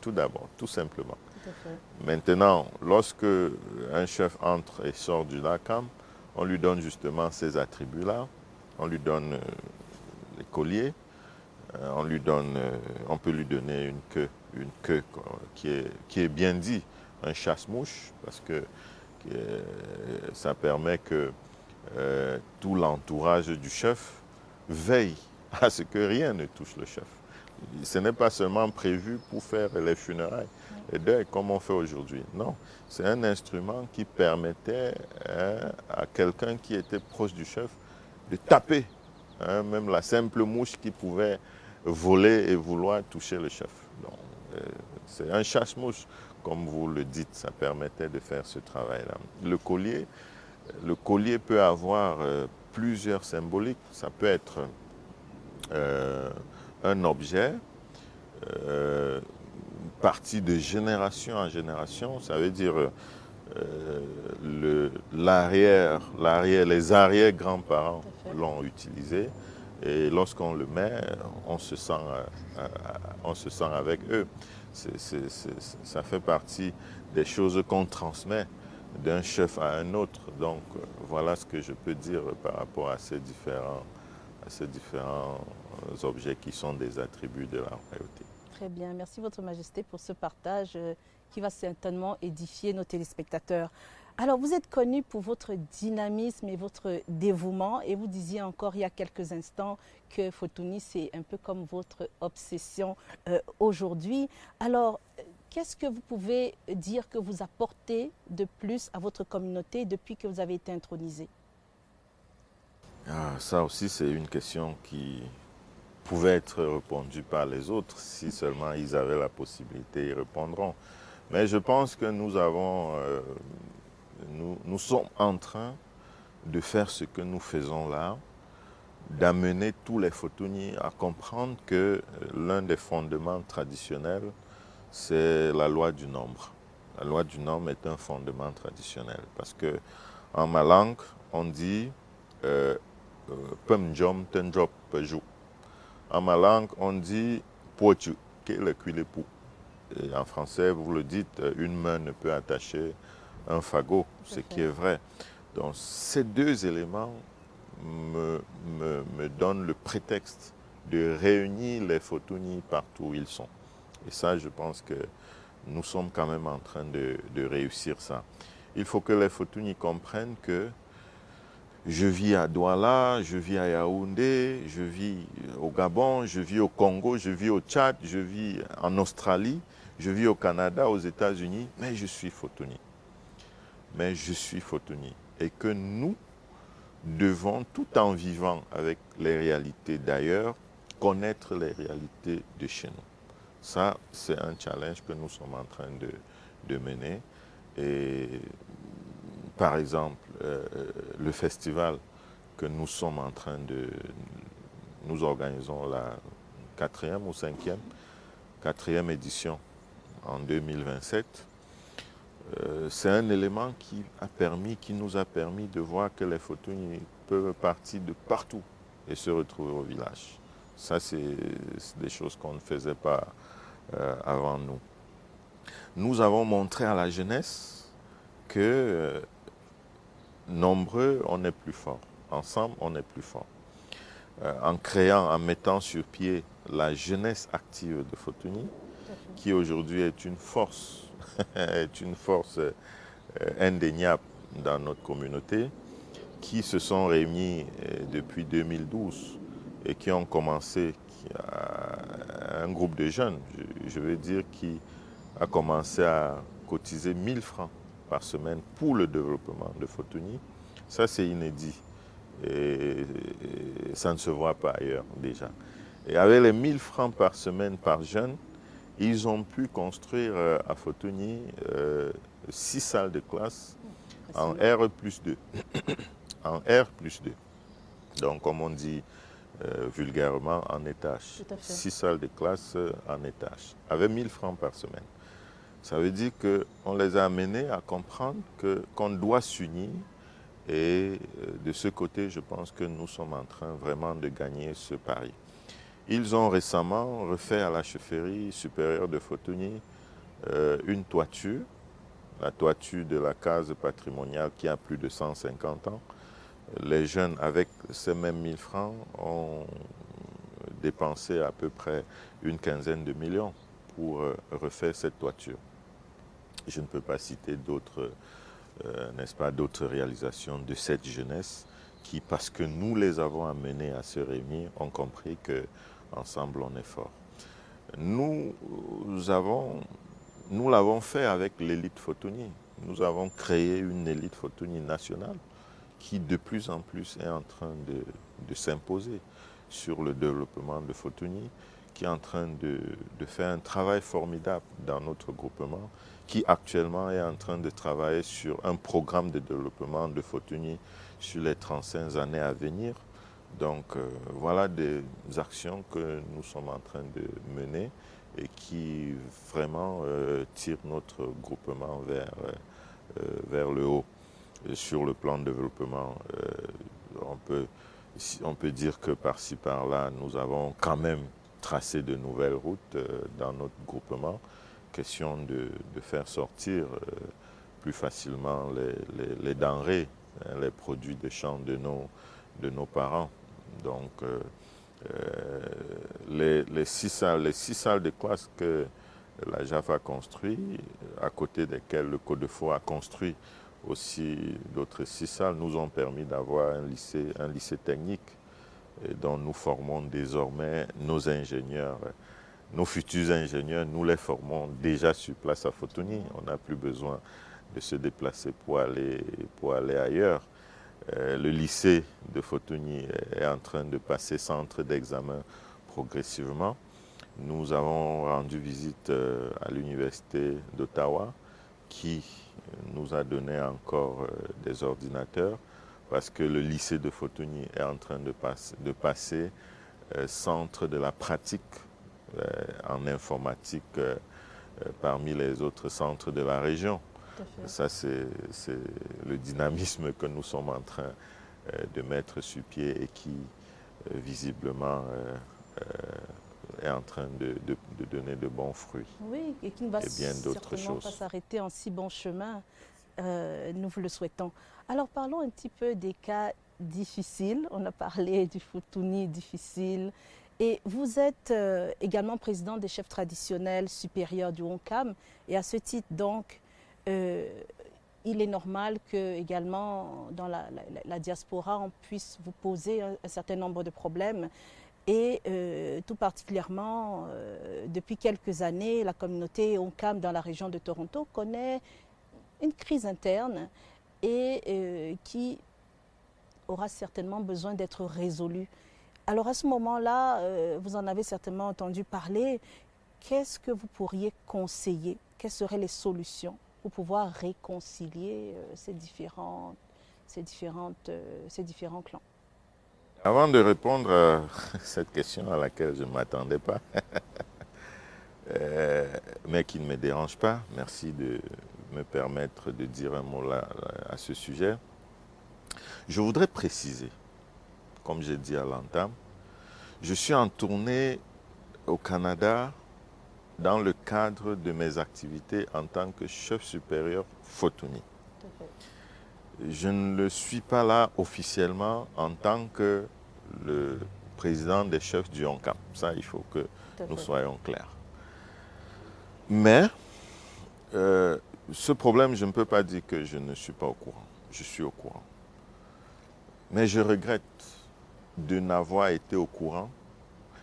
[SPEAKER 2] Tout d'abord, tout simplement. Tout à fait. Maintenant, lorsque un chef entre et sort du LACAM, on lui donne justement ces attributs-là. On lui donne les colliers, on peut lui donner une queue qui est bien dit, un chasse-mouche, parce que ça permet que tout l'entourage du chef veille à ce que rien ne touche le chef. Ce n'est pas seulement prévu pour faire les funérailles, les deuils comme on fait aujourd'hui. Non, c'est un instrument qui permettait à quelqu'un qui était proche du chef de taper, même la simple mouche qui pouvait voler et vouloir toucher le chef. C'est un chasse-mouche, comme vous le dites, ça permettait de faire ce travail-là. Le collier, Le collier peut avoir plusieurs symboliques. Ça peut être un objet euh, parti de génération en génération. Ça veut dire les arrière-grands-parents l'ont utilisé. Et lorsqu'on le met, on se sent avec eux. Ça fait partie des choses qu'on transmet d'un chef à un autre. Donc voilà ce que je peux dire par rapport à ces différents objets qui sont des attributs de la royauté.
[SPEAKER 1] Très bien, merci Votre Majesté pour ce partage qui va certainement édifier nos téléspectateurs. Alors, vous êtes connu pour votre dynamisme et votre dévouement, et vous disiez encore il y a quelques instants que Fotuni, c'est un peu comme votre obsession aujourd'hui. Alors, qu'est-ce que vous pouvez dire que vous apportez de plus à votre communauté depuis que vous avez été intronisé?
[SPEAKER 2] Ça aussi, c'est une question qui pouvait être répondue par les autres. Si seulement ils avaient la possibilité, ils répondront. Mais je pense que nous sommes en train de faire ce que nous faisons là, d'amener tous les Fotuni à comprendre que l'un des fondements traditionnels, c'est la loi du nombre. La loi du nombre est un fondement traditionnel parce que en ma langue, on dit Pemjom tenjop peju. En ma langue, on dit pochu, qui est le cuilepou. Et en français, vous le dites, une main ne peut attacher un fagot, ce qui est vrai. Donc ces deux éléments me donnent le prétexte de réunir les Fotuni partout où ils sont. Et ça, je pense que nous sommes quand même en train de réussir ça. Il faut que les Fotuni comprennent que je vis à Douala, je vis à Yaoundé, je vis au Gabon, je vis au Congo, je vis au Tchad, je vis en Australie, je vis au Canada, aux États-Unis, mais je suis Fotuni. Mais je suis Fotuni. Et que nous devons, tout en vivant avec les réalités d'ailleurs, connaître les réalités de chez nous. Ça, c'est un challenge que nous sommes en train de mener. Et par exemple, le festival que nous sommes en train de... Nous organisons la quatrième édition en 2027. C'est un élément qui nous a permis de voir que les Fotuni peuvent partir de partout et se retrouver au village. Ça, c'est des choses qu'on ne faisait pas avant nous. Nous avons montré à la jeunesse que nombreux, on est plus fort. Ensemble, on est plus fort. En mettant sur pied la jeunesse active de Fotuni, qui aujourd'hui est une force, indéniable dans notre communauté, qui se sont réunis depuis 2012 et qui ont commencé, un groupe de jeunes, je veux dire, qui a commencé à cotiser 1000 francs par semaine pour le développement de Fotuni. Ça, c'est inédit. Et ça ne se voit pas ailleurs déjà. Et avec les 1000 francs par semaine par jeune, ils ont pu construire à Fotuni 6 salles de classe en R+2. En R+2. Donc, comme on dit vulgairement, en étage. 6 salles de classe en étage, avec 1000 francs par semaine. Ça veut dire qu'on les a amenés à comprendre qu'on doit s'unir. Et de ce côté, je pense que nous sommes en train vraiment de gagner ce pari. Ils ont récemment refait à la chefferie supérieure de Fotuni une toiture, la toiture de la case patrimoniale qui a plus de 150 ans. Les jeunes, avec ces mêmes 1000 francs, ont dépensé à peu près une quinzaine de millions pour refaire cette toiture. Je ne peux pas citer d'autres d'autres réalisations de cette jeunesse qui, parce que nous les avons amenés à se réunir, ont compris qu'ensemble on est fort. Nous l'avons fait avec l'élite Fotuni. Nous avons créé une élite Fotuni nationale qui de plus en plus est en train de s'imposer sur le développement de Fotuni, qui est en train de faire un travail formidable dans notre groupement, qui actuellement est en train de travailler sur un programme de développement de Fotuni sur les 35 années à venir. Donc voilà des actions que nous sommes en train de mener et qui vraiment tirent notre groupement vers le haut. Et sur le plan de développement, on peut dire que par-ci par-là, nous avons quand même tracé de nouvelles routes dans notre groupement. Question de faire sortir plus facilement les denrées, hein, les produits de champ de nos parents. Donc, les six salles de classe que la JAF a construit, à côté desquelles le Codefo a construit aussi d'autres 6 salles, nous ont permis d'avoir un lycée technique dont nous formons désormais nos ingénieurs. Nos futurs ingénieurs, nous les formons déjà sur place à Fotuni. On n'a plus besoin de se déplacer pour aller ailleurs. Le lycée de Fotuni est en train de passer centre d'examen progressivement. Nous avons rendu visite à l'université d'Ottawa qui nous a donné encore des ordinateurs parce que le lycée de Fotuni est en train de passer centre de la pratique en informatique parmi les autres centres de la région. Ça, c'est le dynamisme que nous sommes en train de mettre sur pied et qui, visiblement, est en train de donner de bons fruits.
[SPEAKER 1] Oui, et qui ne va certainement pas s'arrêter en si bon chemin. Nous vous le souhaitons. Alors, parlons un petit peu des cas difficiles. On a parlé du Fotuni difficile. Et vous êtes également président des chefs traditionnels supérieurs du Honkam. Et à ce titre, donc, il est normal que également dans la diaspora, on puisse vous poser un certain nombre de problèmes. Et tout particulièrement, depuis quelques années, la communauté Honkam dans la région de Toronto connaît une crise interne et qui aura certainement besoin d'être résolue. Alors à ce moment-là, vous en avez certainement entendu parler. Qu'est-ce que vous pourriez conseiller? Quelles seraient les solutions pour pouvoir réconcilier ces différents clans?
[SPEAKER 2] Avant de répondre à cette question à laquelle je ne m'attendais pas, mais qui ne me dérange pas, merci de me permettre de dire un mot là, à ce sujet. Je voudrais préciser, comme j'ai dit à l'entame, je suis en tournée au Canada dans le cadre de mes activités en tant que chef supérieur Fotuni. Je ne le suis pas là officiellement en tant que le président des chefs du Honkam. Ça, il faut que nous soyons clairs. Mais ce problème, je ne peux pas dire que je ne suis pas au courant. Je suis au courant. Mais je regrette de n'avoir été au courant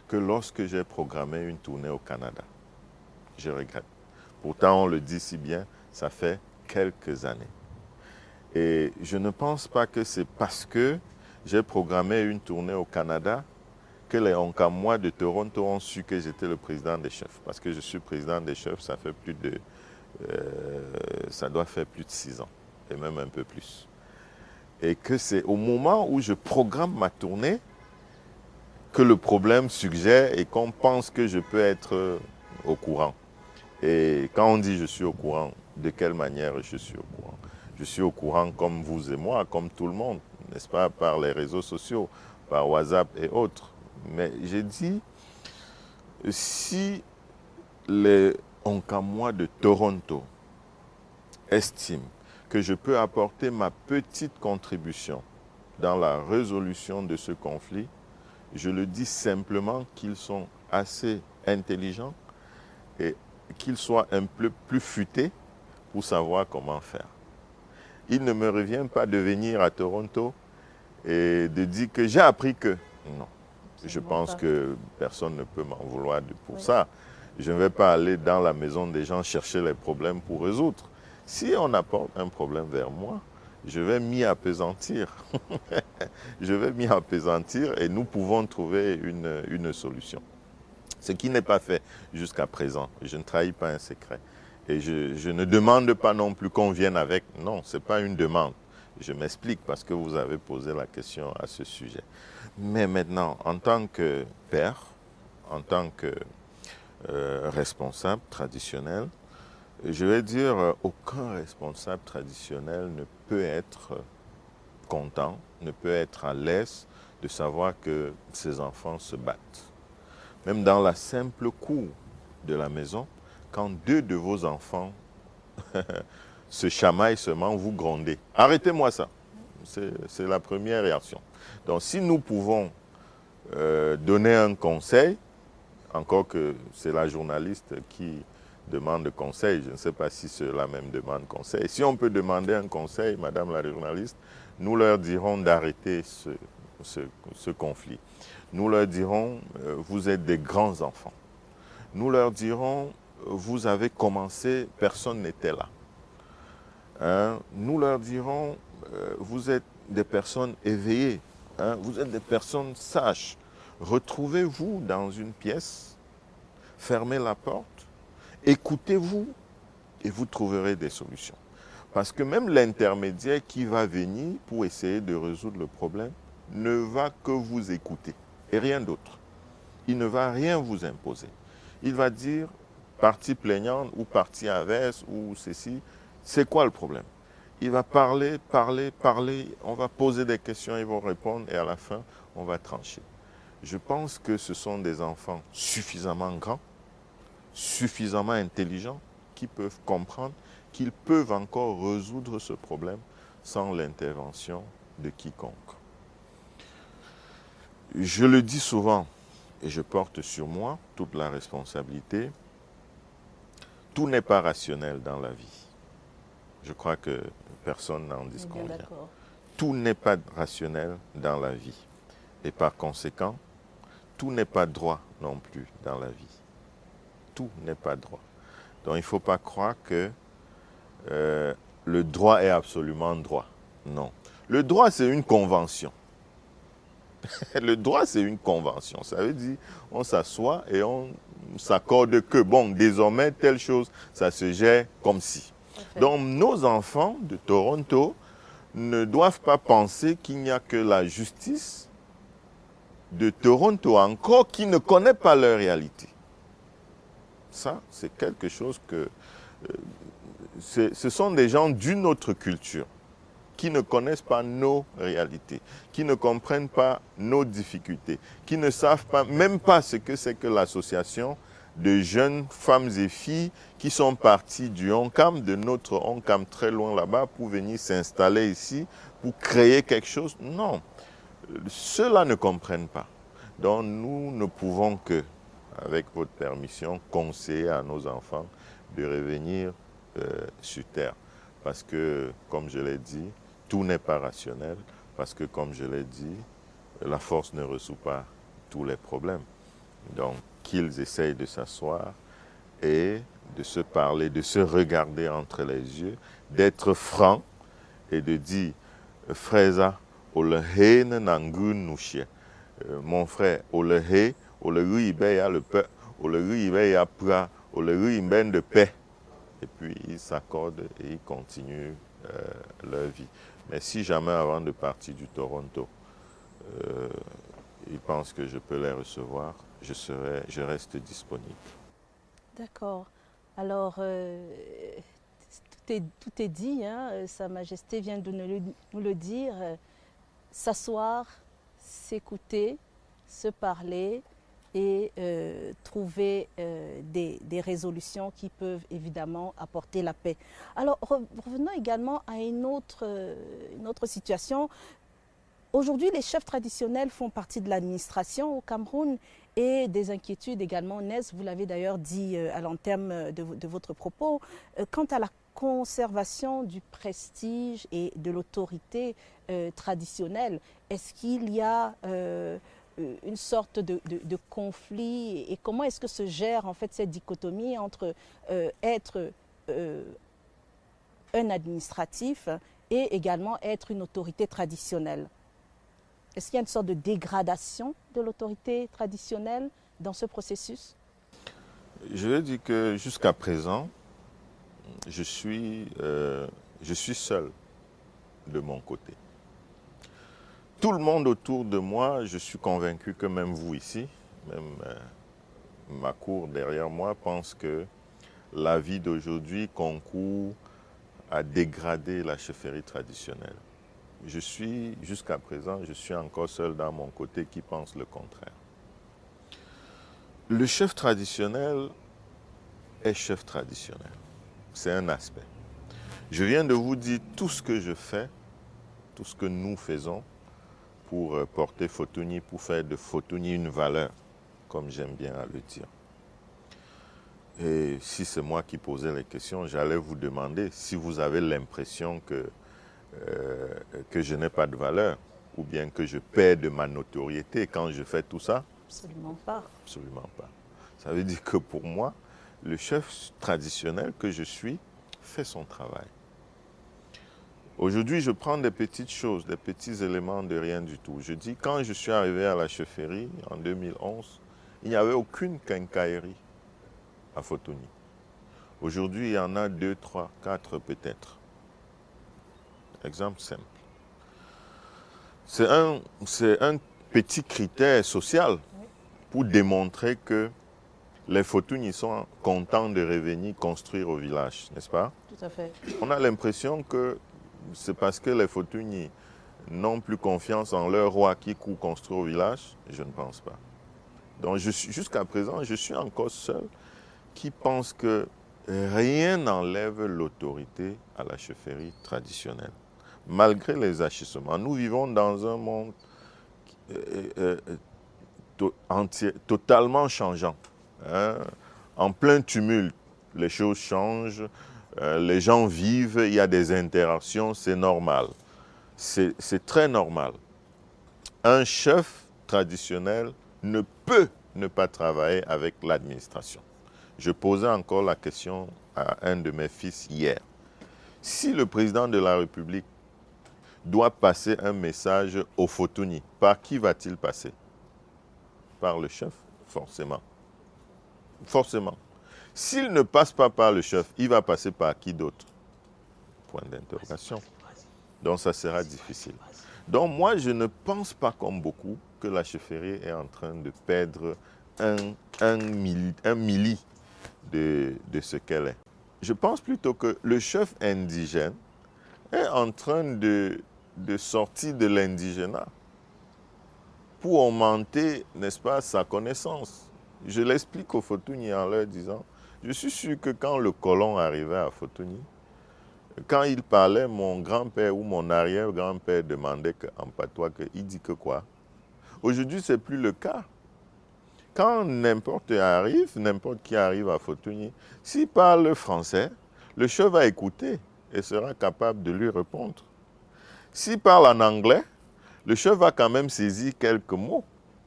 [SPEAKER 2] que lorsque j'ai programmé une tournée au Canada. Je regrette. Pourtant, on le dit si bien, ça fait quelques années. Et je ne pense pas que c'est parce que j'ai programmé une tournée au Canada que les Honkamois de Toronto ont su que j'étais le président des chefs. Parce que je suis président des chefs, ça doit faire plus de 6 ans, et même un peu plus. Et que c'est au moment où je programme ma tournée que le problème suggère et qu'on pense que je peux être au courant. Et quand on dit je suis au courant, de quelle manière je suis au courant? Je suis au courant comme vous et moi, comme tout le monde, n'est-ce pas, par les réseaux sociaux, par WhatsApp et autres. Mais j'ai dit, si les Honkamois de Toronto estiment que je peux apporter ma petite contribution dans la résolution de ce conflit, je le dis simplement qu'ils sont assez intelligents et qu'ils soient un peu plus futés pour savoir comment faire. Il ne me revient pas de venir à Toronto et de dire que j'ai appris que... Non, je pense que personne ne peut m'en vouloir pour ça. Je ne vais pas aller dans la maison des gens chercher les problèmes pour résoudre. Si on apporte un problème vers moi, je vais m'y appesantir. Je vais m'y appesantir et nous pouvons trouver une solution. Ce qui n'est pas fait jusqu'à présent. Je ne trahis pas un secret. Et je ne demande pas non plus qu'on vienne avec. Non, ce n'est pas une demande. Je m'explique parce que vous avez posé la question à ce sujet. Mais maintenant, en tant que père, en tant que responsable traditionnel, je vais dire, aucun responsable traditionnel ne peut être content, ne peut être à l'aise de savoir que ses enfants se battent. Même dans la simple cour de la maison, quand deux de vos enfants se chamaillent seulement, vous grondez. Arrêtez-moi ça. C'est la première réaction. Donc si nous pouvons donner un conseil, encore que c'est la journaliste qui demande conseil, je ne sais pas si ceux-là même demandent conseil. Si on peut demander un conseil, madame la journaliste, nous leur dirons d'arrêter ce conflit. Nous leur dirons, vous êtes des grands enfants. Nous leur dirons, vous avez commencé, personne n'était là. Hein? Nous leur dirons, vous êtes des personnes éveillées, hein? Vous êtes des personnes sages. Retrouvez-vous dans une pièce, fermez la porte, écoutez-vous et vous trouverez des solutions. Parce que même l'intermédiaire qui va venir pour essayer de résoudre le problème ne va que vous écouter et rien d'autre. Il ne va rien vous imposer. Il va dire partie plaignante ou partie inverse ou ceci. C'est quoi le problème? Il va parler, on va poser des questions, ils vont répondre et à la fin, on va trancher. Je pense que ce sont des enfants suffisamment grands, suffisamment intelligents, qui peuvent comprendre qu'ils peuvent encore résoudre ce problème sans l'intervention de quiconque. Je le dis souvent, et je porte sur moi toute la responsabilité, tout n'est pas rationnel dans la vie. Je crois que personne n'en disconvient. Tout n'est pas rationnel dans la vie. Et par conséquent, tout n'est pas droit non plus dans la vie. Tout n'est pas droit. Donc il ne faut pas croire que le droit est absolument droit. Non. Le droit, c'est une convention. Le droit, c'est une convention. Ça veut dire, on s'assoit et on s'accorde que, bon, désormais, telle chose, ça se gère comme si. Donc, nos enfants de Toronto ne doivent pas penser qu'il n'y a que la justice de Toronto encore qui ne connaît pas leur réalité. Ça, c'est quelque chose que... ce sont des gens d'une autre culture qui ne connaissent pas nos réalités, qui ne comprennent pas nos difficultés, qui ne savent pas, même pas ce que c'est que l'association de jeunes femmes et filles qui sont parties du Oncam, de notre Oncam très loin là-bas, pour venir s'installer ici, pour créer quelque chose. Non, ceux-là ne comprennent pas. Donc nous ne pouvons que, avec votre permission, conseiller à nos enfants de revenir sur Terre. Parce que, comme je l'ai dit, tout n'est pas rationnel. Parce que, comme je l'ai dit, la force ne résout pas tous les problèmes. Donc, qu'ils essayent de s'asseoir et de se parler, de se regarder entre les yeux, d'être franc et de dire « Frère, mon frère, le paix, de paix. » Et puis, ils s'accordent et ils continuent leur vie. Mais si jamais, avant de partir du Toronto, ils pensent que je peux les recevoir, je reste disponible.
[SPEAKER 1] D'accord. Alors, tout est dit, hein, Sa Majesté vient de nous le dire. S'asseoir, s'écouter, se parler et trouver des résolutions qui peuvent évidemment apporter la paix. Alors, revenons également à une autre situation. Aujourd'hui, les chefs traditionnels font partie de l'administration au Cameroun et des inquiétudes également naissent, vous l'avez d'ailleurs dit à l'entame de votre propos, quant à la conservation du prestige et de l'autorité traditionnelle. Est-ce qu'il y a une sorte de conflit et comment est-ce que se gère en fait cette dichotomie entre être un administratif et également être une autorité traditionnelle? Est-ce qu'il y a une sorte de dégradation de l'autorité traditionnelle dans ce processus?
[SPEAKER 2] Je vais dire que jusqu'à présent, je suis seul de mon côté. Tout le monde autour de moi, je suis convaincu que même vous ici, même ma cour derrière moi, pense que la vie d'aujourd'hui concourt à dégrader la chefferie traditionnelle. Jusqu'à présent, je suis encore seul dans mon côté qui pense le contraire. Le chef traditionnel est chef traditionnel. C'est un aspect. Je viens de vous dire tout ce que je fais, tout ce que nous faisons pour porter Fotuni, pour faire de Fotuni une valeur, comme j'aime bien à le dire. Et si c'est moi qui posais les questions, j'allais vous demander si vous avez l'impression que je n'ai pas de valeur ou bien que je perds de ma notoriété quand je fais tout ça.
[SPEAKER 1] Absolument pas.
[SPEAKER 2] Absolument pas. Ça veut dire que pour moi, le chef traditionnel que je suis fait son travail. Aujourd'hui, je prends des petites choses, des petits éléments de rien du tout. Je dis, quand je suis arrivé à la chefferie en 2011, il n'y avait aucune quincaillerie à Fotuni. Aujourd'hui, il y en a 2, 3, 4 peut-être. Exemple simple. C'est un petit critère social pour démontrer que les Fotunis sont contents de revenir construire au village, n'est-ce pas?
[SPEAKER 1] Tout à fait.
[SPEAKER 2] On a l'impression que c'est parce que les Fotunis n'ont plus confiance en leur roi qui court construire au village. Je ne pense pas. Donc jusqu'à présent, je suis encore seul qui pense que rien n'enlève l'autorité à la chefferie traditionnelle. Malgré les agissements, nous vivons dans un monde totalement changeant. Hein? En plein tumulte, les choses changent, les gens vivent, il y a des interactions, c'est normal. C'est très normal. Un chef traditionnel ne peut ne pas travailler avec l'administration. Je posais encore la question à un de mes fils hier. Si le président de la République doit passer un message au Fotuni, par qui va-t-il passer? Par le chef, forcément. Forcément. S'il ne passe pas par le chef, il va passer par qui d'autre? Point d'interrogation. Donc ça sera difficile. Donc moi, je ne pense pas comme beaucoup que la chefferie est en train de perdre un milli de ce qu'elle est. Je pense plutôt que le chef indigène est en train de sortir de l'indigénat pour augmenter, n'est-ce pas, sa connaissance. Je l'explique aux Fotuni en leur disant, je suis sûr que quand le colon arrivait à Fotuni, quand il parlait, mon grand-père ou mon arrière-grand-père demandait en patois il dit que quoi? Aujourd'hui, ce n'est plus le cas. Quand n'importe qui arrive à Fotuni, s'il parle français, le chef va écouter et sera capable de lui répondre. S'il parle en anglais, le chef va quand même saisir quelques mots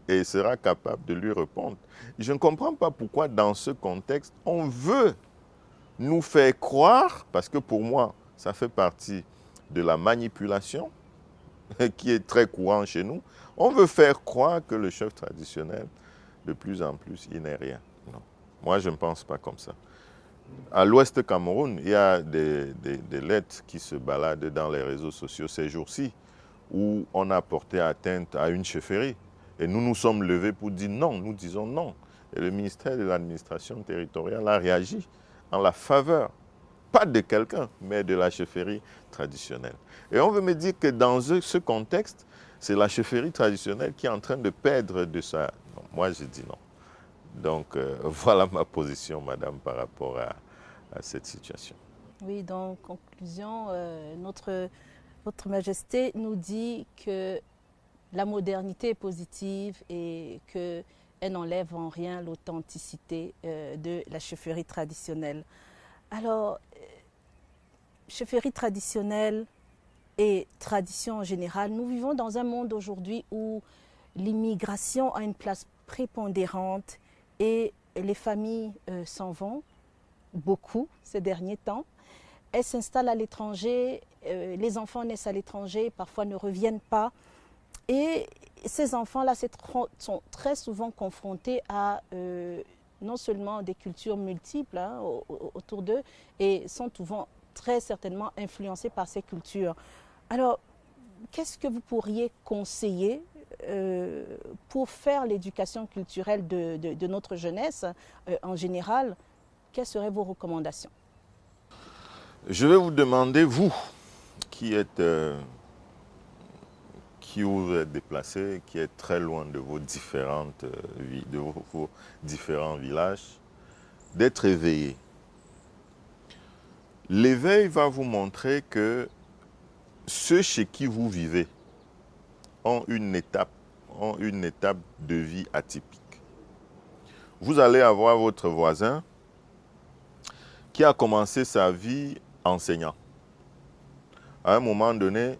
[SPEAKER 2] et sera capable de lui répondre. Je ne comprends pas pourquoi dans ce contexte, on veut nous faire croire, parce que pour moi, ça fait partie de la manipulation qui est très courant chez nous, on veut faire croire que le chef traditionnel, de plus en plus, il n'est rien. Non, moi je ne pense pas comme ça. À l'ouest Cameroun, il y a des lettres qui se baladent dans les réseaux sociaux ces jours-ci où on a porté atteinte à une chefferie. Et nous nous sommes levés pour dire non, nous disons non. Et le ministère de l'administration territoriale a réagi en la faveur, pas de quelqu'un, mais de la chefferie traditionnelle. Et on veut me dire que dans ce contexte, c'est la chefferie traditionnelle qui est en train de perdre de ça. Non, moi, je dis non. Donc, voilà ma position, madame, par rapport à cette situation.
[SPEAKER 1] Oui, donc, en conclusion, votre Majesté nous dit que la modernité est positive et qu'elle n'enlève en rien l'authenticité de la chefferie traditionnelle. Alors, chefferie traditionnelle et tradition en général, nous vivons dans un monde aujourd'hui où l'immigration a une place prépondérante et les familles s'en vont beaucoup ces derniers temps. Elles s'installent à l'étranger, les enfants naissent à l'étranger, parfois ne reviennent pas. Et ces enfants-là sont très souvent confrontés à non seulement des cultures multiples hein, autour d'eux, et sont souvent très certainement influencés par ces cultures. Alors, qu'est-ce que vous pourriez conseiller pour faire l'éducation culturelle de notre jeunesse en général? Quelles seraient vos recommandations?
[SPEAKER 2] Je vais vous demander, vous, qui vous êtes déplacé, qui êtes très loin de vos vos différents villages, d'être éveillé. L'éveil va vous montrer que ceux chez qui vous vivez ont une étape de vie atypique. Vous allez avoir votre voisin qui a commencé sa vie enseignant. À un moment donné,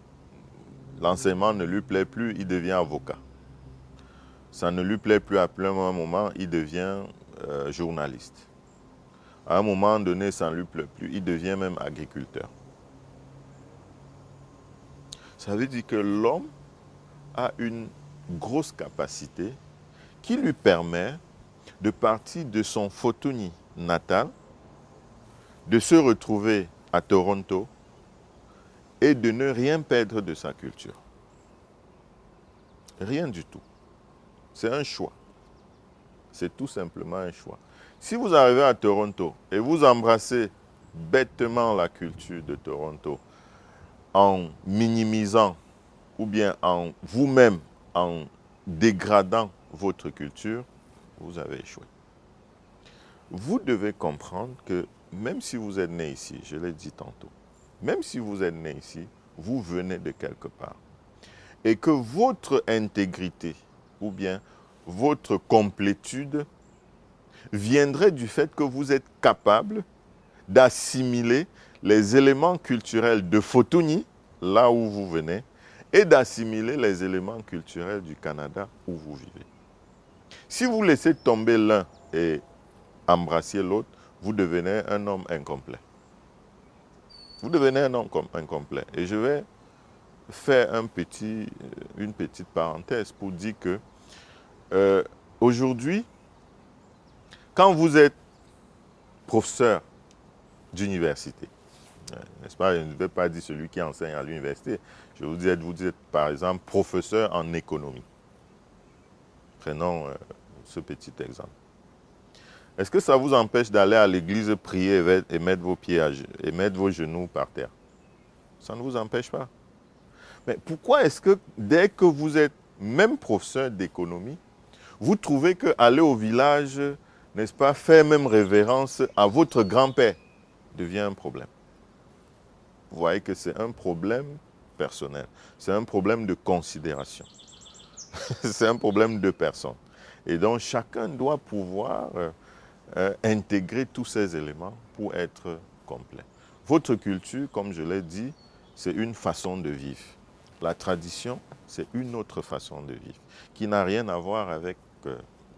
[SPEAKER 2] l'enseignement ne lui plaît plus, il devient avocat. Ça ne lui plaît plus à plein moment, il devient journaliste. À un moment donné, ça ne lui plaît plus, il devient même agriculteur. Ça veut dire que l'homme a une grosse capacité qui lui permet de partir de son Fotoni natal, de se retrouver à Toronto et de ne rien perdre de sa culture. Rien du tout. C'est un choix. C'est tout simplement un choix. Si vous arrivez à Toronto et vous embrassez bêtement la culture de Toronto en minimisant ou bien en vous-même en dégradant votre culture, vous avez échoué. Vous devez comprendre que même si vous êtes né ici, je l'ai dit tantôt, même si vous êtes né ici, vous venez de quelque part. Et que votre intégrité ou bien votre complétude viendrait du fait que vous êtes capable d'assimiler les éléments culturels de Fotoni, là où vous venez, et d'assimiler les éléments culturels du Canada où vous vivez. Si vous laissez tomber l'un et embrasser l'autre, vous devenez un homme incomplet. Vous devenez un homme incomplet. Et je vais faire une petite parenthèse pour dire que aujourd'hui, quand vous êtes professeur d'université, n'est-ce pas? Je ne vais pas dire celui qui enseigne à l'université. Je vous dis, vous êtes par exemple professeur en économie. Prenons ce petit exemple. Est-ce que ça vous empêche d'aller à l'église prier et mettre vos pieds et mettre vos genoux par terre? Ça ne vous empêche pas. Mais pourquoi est-ce que dès que vous êtes même professeur d'économie, vous trouvez qu'aller au village, n'est-ce pas, faire même révérence à votre grand-père devient un problème? Vous voyez que c'est un problème personnel. C'est un problème de considération. C'est un problème de personne. Et donc, chacun doit pouvoir intégrer tous ces éléments pour être complet. Votre culture, comme je l'ai dit, c'est une façon de vivre. La tradition, c'est une autre façon de vivre qui n'a rien à voir avec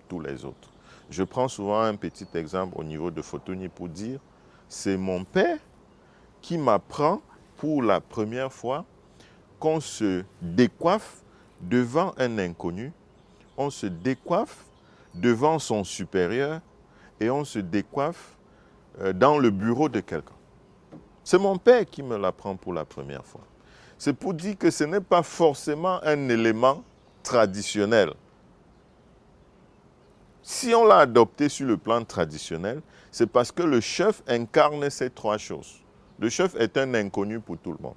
[SPEAKER 2] tous les autres. Je prends souvent un petit exemple au niveau de Fotoni pour dire c'est mon père qui m'apprend pour la première fois qu'on se décoiffe devant un inconnu, on se décoiffe devant son supérieur et on se décoiffe dans le bureau de quelqu'un. C'est mon père qui me l'apprend pour la première fois. C'est pour dire que ce n'est pas forcément un élément traditionnel. Si on l'a adopté sur le plan traditionnel, c'est parce que le chef incarne ces trois choses. Le chef est un inconnu pour tout le monde.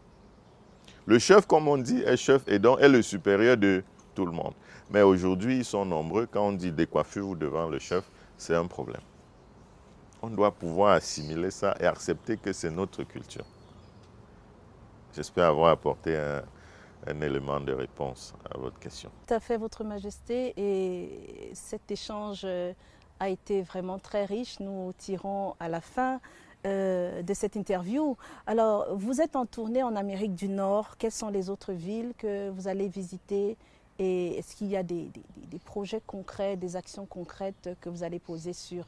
[SPEAKER 2] Le chef, comme on dit, est chef et donc est le supérieur de tout le monde. Mais aujourd'hui, ils sont nombreux. Quand on dit décoiffez-vous devant le chef, c'est un problème. On doit pouvoir assimiler ça et accepter que c'est notre culture. J'espère avoir apporté un élément de réponse à votre question.
[SPEAKER 1] Tout à fait, Votre Majesté. Et cet échange a été vraiment très riche. Nous tirons à la fin de cette interview. Alors, vous êtes en tournée en Amérique du Nord. Quelles sont les autres villes que vous allez visiter? Et est-ce qu'il y a des projets concrets, des actions concrètes que vous allez poser sur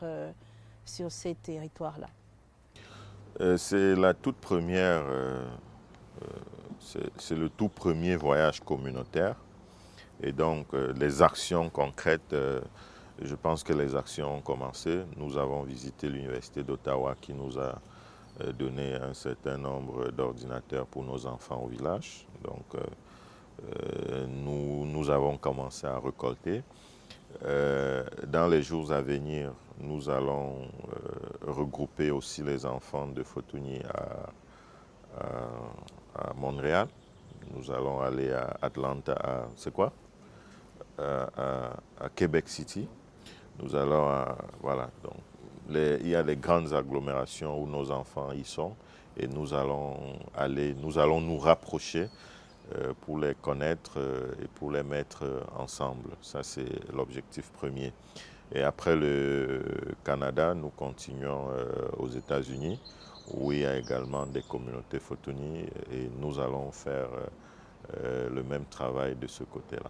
[SPEAKER 1] ces territoires-là?
[SPEAKER 2] C'est la toute première, c'est le tout premier voyage communautaire. Et donc, les actions concrètes, je pense que les actions ont commencé. Nous avons visité l'Université d'Ottawa qui nous a donné un certain nombre d'ordinateurs pour nos enfants au village. Donc, nous avons commencé à récolter. Dans les jours à venir, nous allons regrouper aussi les enfants de Fotuni à Montréal. Nous allons aller à Atlanta, c'est quoi? À Québec City. Nous allons voilà, donc il y a des grandes agglomérations où nos enfants y sont et nous allons nous rapprocher pour les connaître et pour les mettre ensemble. Ça, c'est l'objectif premier. Et après le Canada, nous continuons aux États-Unis, où il y a également des communautés Fotuni, et nous allons faire le même travail de ce côté-là.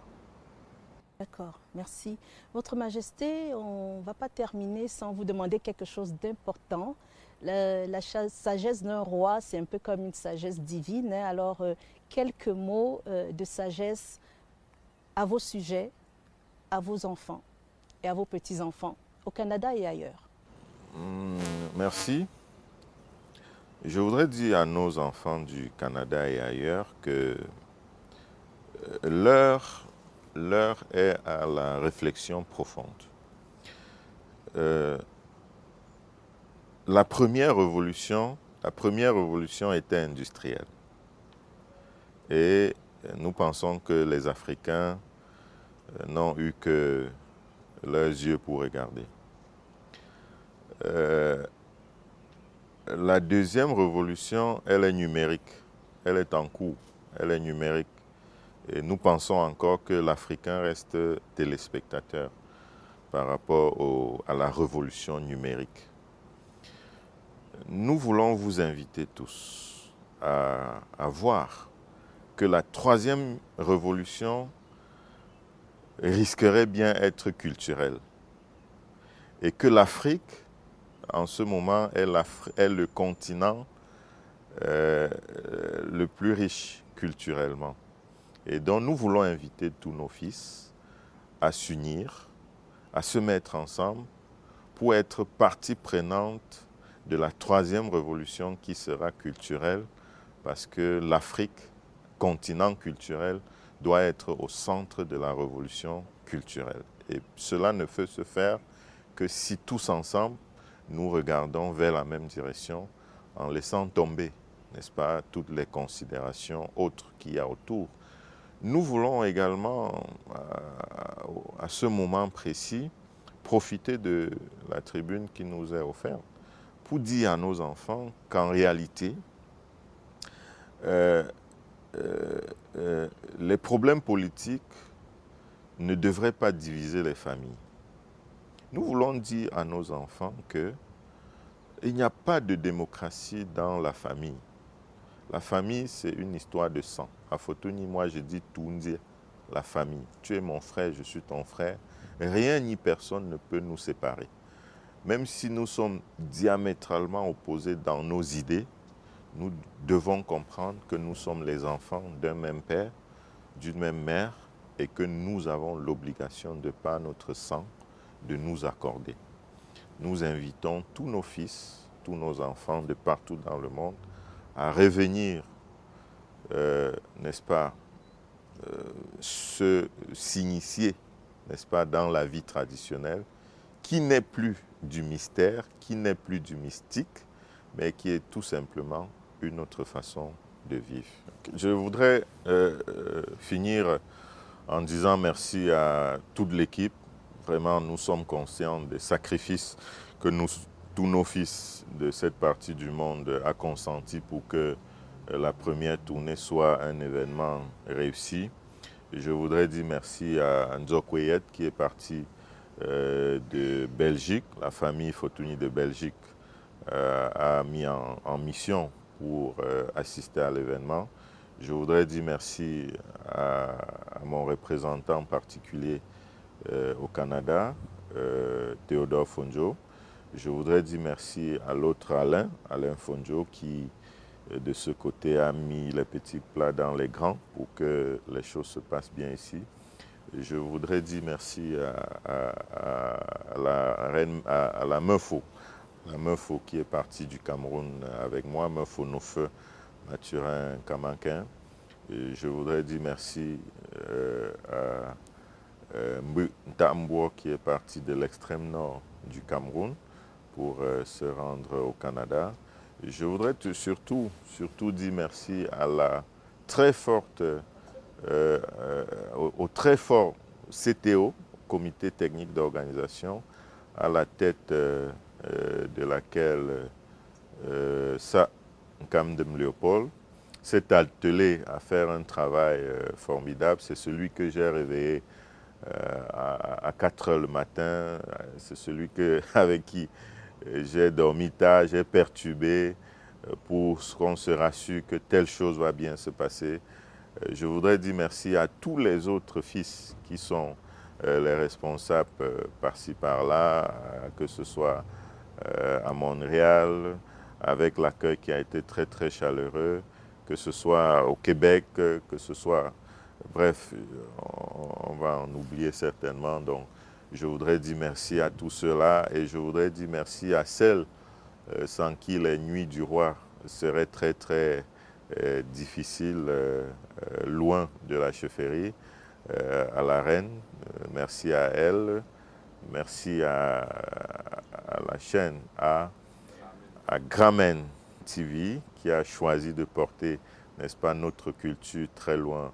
[SPEAKER 1] D'accord, merci. Votre Majesté, on ne va pas terminer sans vous demander quelque chose d'important. La sagesse d'un roi, c'est un peu comme une sagesse divine. Hein. Alors, quelques mots de sagesse à vos sujets, à vos enfants et à vos petits-enfants, au Canada et ailleurs.
[SPEAKER 2] Merci. Je voudrais dire à nos enfants du Canada et ailleurs que l'heure est à la réflexion profonde. La première révolution était industrielle. Et nous pensons que les Africains n'ont eu que leurs yeux pour regarder. La deuxième révolution, elle est numérique. Elle est en cours. Elle est numérique. Et nous pensons encore que l'Africain reste téléspectateur par rapport à la révolution numérique. Nous voulons vous inviter tous à voir que la troisième révolution risquerait bien d'être culturelle et que l'Afrique, en ce moment, est le continent le plus riche culturellement. Et donc nous voulons inviter tous nos fils à s'unir, à se mettre ensemble pour être partie prenante de la troisième révolution qui sera culturelle, parce que l'Afrique, continent culturel, doit être au centre de la révolution culturelle. Et cela ne peut se faire que si tous ensemble, nous regardons vers la même direction en laissant tomber, n'est-ce pas, toutes les considérations autres qu'il y a autour. Nous voulons également, à ce moment précis, profiter de la tribune qui nous est offerte pour dire à nos enfants qu'en réalité, les problèmes politiques ne devraient pas diviser les familles. Nous voulons dire à nos enfants qu'il n'y a pas de démocratie dans la famille. La famille, c'est une histoire de sang. À Fotuni, moi, je dis Toundia, la famille. Tu es mon frère, je suis ton frère. Rien ni personne ne peut nous séparer. Même si nous sommes diamétralement opposés dans nos idées, nous devons comprendre que nous sommes les enfants d'un même père, d'une même mère, et que nous avons l'obligation, de par notre sang, de nous accorder. Nous invitons tous nos fils, tous nos enfants de partout dans le monde à revenir, n'est-ce pas, s'initier, n'est-ce pas, dans la vie traditionnelle, qui n'est plus du mystère, qui n'est plus du mystique, mais qui est tout simplement une autre façon de vivre. Je voudrais finir en disant merci à toute l'équipe. Vraiment, nous sommes conscients des sacrifices que tous nos fils de cette partie du monde ont consenti pour que la première tournée soit un événement réussi. Je voudrais dire merci à Nzokweyet qui est parti de Belgique. La famille Fotuni de Belgique a mis en mission pour assister à l'événement. Je voudrais dire merci à mon représentant particulier au Canada, Théodore Fonjo. Je voudrais dire merci à l'autre Alain Fonjo, qui de ce côté a mis les petits plats dans les grands pour que les choses se passent bien ici. Je voudrais dire merci à la Meufo. La Meufo qui est partie du Cameroun avec moi, Meufo Nofeu, Mathurin Kamankin. Et je voudrais dire merci à Ntambou qui est parti de l'extrême nord du Cameroun pour se rendre au Canada. Et je voudrais surtout dire merci à la très forte, au très fort CTO, Comité technique d'organisation, à la tête de laquelle Sa Kamdem Léopold s'est attelé à faire un travail formidable. C'est celui que j'ai réveillé à 4 heures le matin. C'est celui avec qui j'ai dormi tard, j'ai perturbé pour qu'on se rassure que telle chose va bien se passer. Je voudrais dire merci à tous les autres fils qui sont les responsables par-ci par-là, que ce soit à Montréal, avec l'accueil qui a été très très chaleureux, que ce soit au Québec, que ce soit... Bref, on va en oublier certainement. Donc, je voudrais dire merci à tous ceux-là et je voudrais dire merci à celles sans qui les nuits du roi seraient très très difficiles, loin de la chefferie, à la reine. Merci à elle. Merci à la chaîne, à Gramen TV qui a choisi de porter, n'est-ce pas, notre culture très loin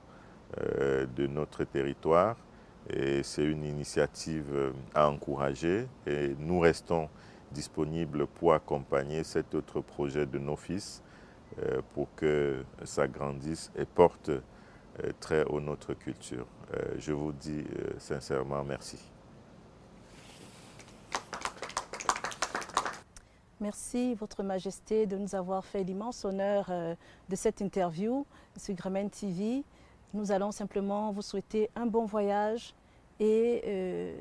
[SPEAKER 2] de notre territoire. Et c'est une initiative à encourager et nous restons disponibles pour accompagner cet autre projet de nos fils pour que ça grandisse et porte très haut notre culture. Je vous dis sincèrement merci.
[SPEAKER 1] Merci, Votre Majesté, de nous avoir fait l'immense honneur de cette interview sur Gramen TV. Nous allons simplement vous souhaiter un bon voyage et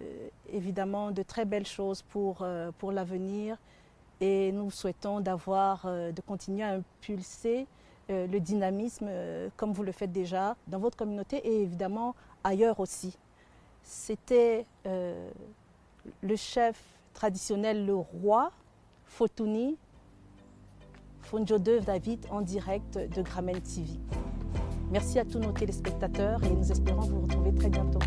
[SPEAKER 1] évidemment de très belles choses pour l'avenir. Et nous souhaitons de continuer à impulser le dynamisme comme vous le faites déjà dans votre communauté et évidemment ailleurs aussi. C'était le chef traditionnel, le roi Fotuni Fonjode David en direct de Gramen TV. Merci à tous nos téléspectateurs et nous espérons vous retrouver très bientôt.